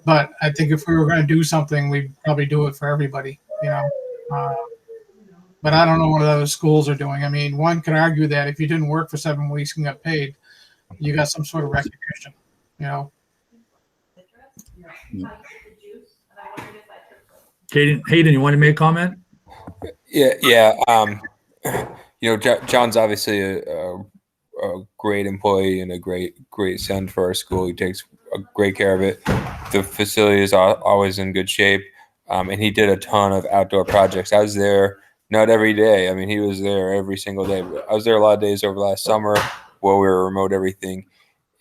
But I think if we were going to do something, we'd probably do it for everybody, but I don't know what other schools are doing. I mean, one could argue that if you didn't work for 7 weeks and got paid, you got some sort of recognition, Hayden, you want to make a comment? Yeah. John's obviously a great employee and a great son for our school. He takes great care of it. The facility is always in good shape, and he did a ton of outdoor projects. I was there not every day. I mean, he was there every single day. I was there a lot of days over last summer while we were remote everything,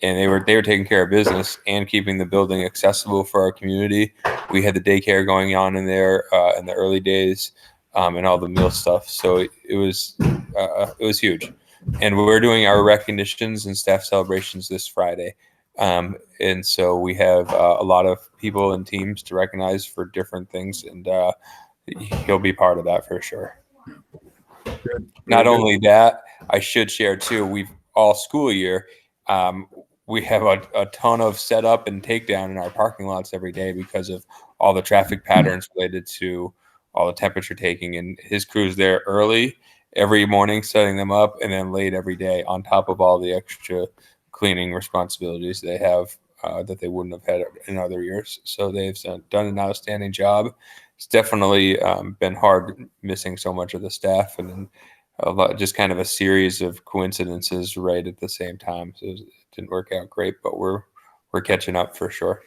and they were taking care of business and keeping the building accessible for our community. We had the daycare going on in there in the early days, and all the meal stuff. So it was huge. And we're doing our recognitions and staff celebrations this Friday. And so we have a lot of people and teams to recognize for different things, and he'll be part of that for sure. Good. Not only that, I should share too, we've all school year, we have a ton of setup and takedown in our parking lots every day because of all the traffic patterns related to all the temperature taking, and his crew's there early every morning setting them up, and then late every day on top of all the extra cleaning responsibilities they have that they wouldn't have had in other years. So they've done an outstanding job. It's definitely been hard missing so much of the staff, and just kind of a series of coincidences right at the same time. So it didn't work out great, but we're catching up for sure.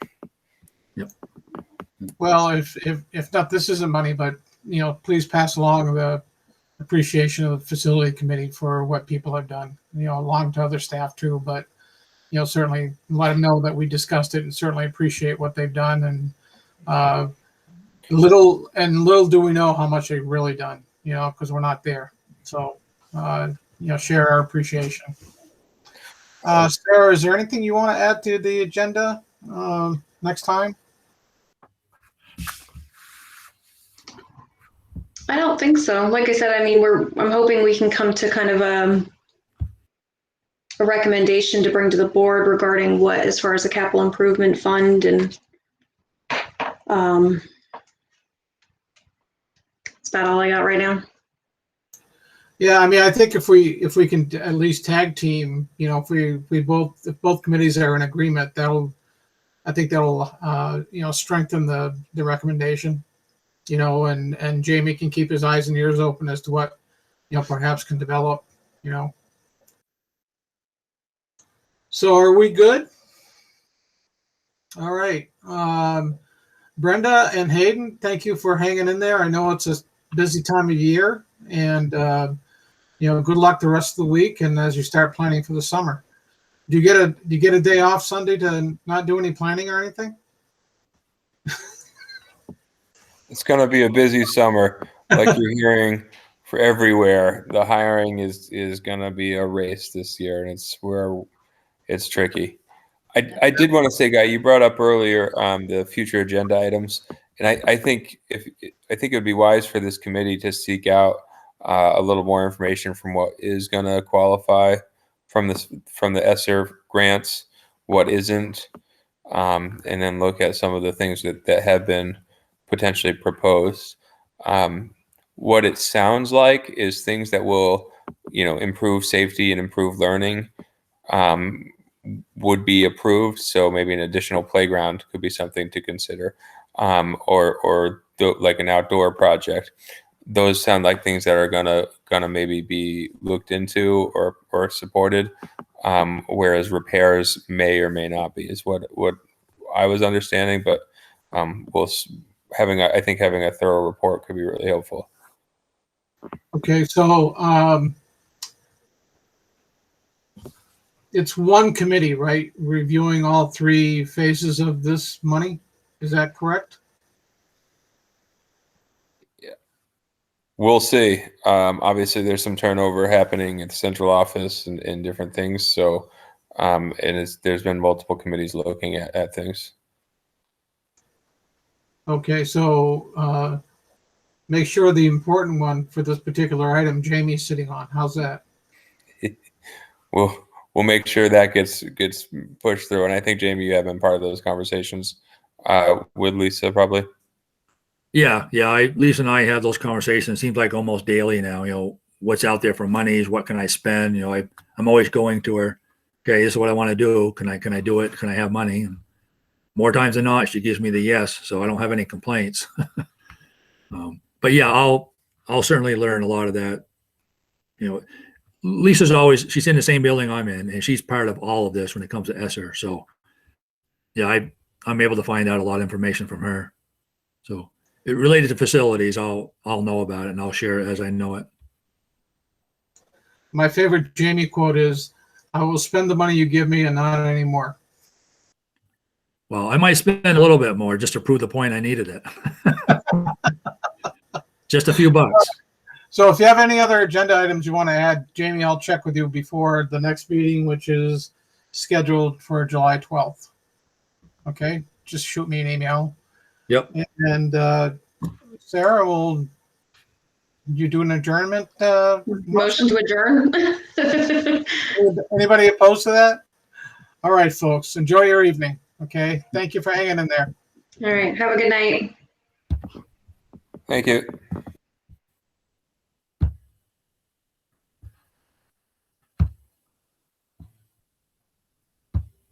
Yep. Well, if not, this isn't money, but please pass along the appreciation of the facility committee for what people have done, along to other staff too. But certainly let them know that we discussed it, and certainly appreciate what they've done. And little do we know how much they've really done, because we're not there. So share our appreciation. Sarah, is there anything you want to add to the agenda? next time? I don't think so. Like I said, I mean, I'm hoping we can come to kind of a recommendation to bring to the board regarding what, as far as the capital improvement fund, and that's about all I got right now. Yeah, I mean, I think if we can at least tag team, you know, if both committees are in agreement, I think that'll you know, strengthen the recommendation, you know, and Jamie can keep his eyes and ears open as to what, you know, perhaps can develop, you know. So are we good? All right. Brenda and Hayden, thank you for hanging in there. I know it's a busy time of year, and you know, good luck the rest of the week, and as you start planning for the summer. Do you get a day off Sunday to not do any planning or anything? It's going to be a busy summer, like you're hearing for everywhere. The hiring is going to be a race this year, and it's tricky. I did want to say, Guy, you brought up earlier the future agenda items, and I think it would be wise for this committee to seek out a little more information from what is going to qualify from the ESSER grants, what isn't, and then look at some of the things that have been potentially proposed. What it sounds like is things that will, you know, improve safety and improve learning would be approved. So maybe an additional playground could be something to consider, or like an outdoor project. Those sound like things that are gonna maybe be looked into or supported, whereas repairs may or may not be, is what I was understanding. But I think having a thorough report could be really helpful. Okay, so it's one committee, right, reviewing all three phases of this money? Is that correct? Yeah, we'll see. Obviously, there's some turnover happening at the central office and different things. So, there's been multiple committees looking at things. Okay, so make sure the important one for this particular item Jamie's sitting on. How's that? We'll make sure that gets pushed through. And I think, Jamie, you have been part of those conversations with Lisa, probably. Yeah. Lisa and I have those conversations. It seems like almost daily now. You know, what's out there for monies? What can I spend? You know, I'm always going to her. Okay, this is what I want to do. Can I do it? Can I have money? And more times than not, she gives me the yes. So I don't have any complaints. But yeah, I'll certainly learn a lot of that. You know, she's in the same building I'm in, and she's part of all of this when it comes to ESSER. So yeah, I'm able to find out a lot of information from her. So it related to facilities, I'll know about it, and I'll share it as I know it. My favorite Jamie quote is, "I will spend the money you give me and not any more." Well, I might spend a little bit more just to prove the point I needed it. Just a few bucks. So if you have any other agenda items you want to add, Jamie, I'll check with you before the next meeting, which is scheduled for July 12th. Okay, just shoot me an email. Yep. And Sarah, will you do an adjournment? Motion to adjourn. Anybody opposed to that? All right, folks, enjoy your evening. Okay, thank you for hanging in there. All right, have a good night. Thank you.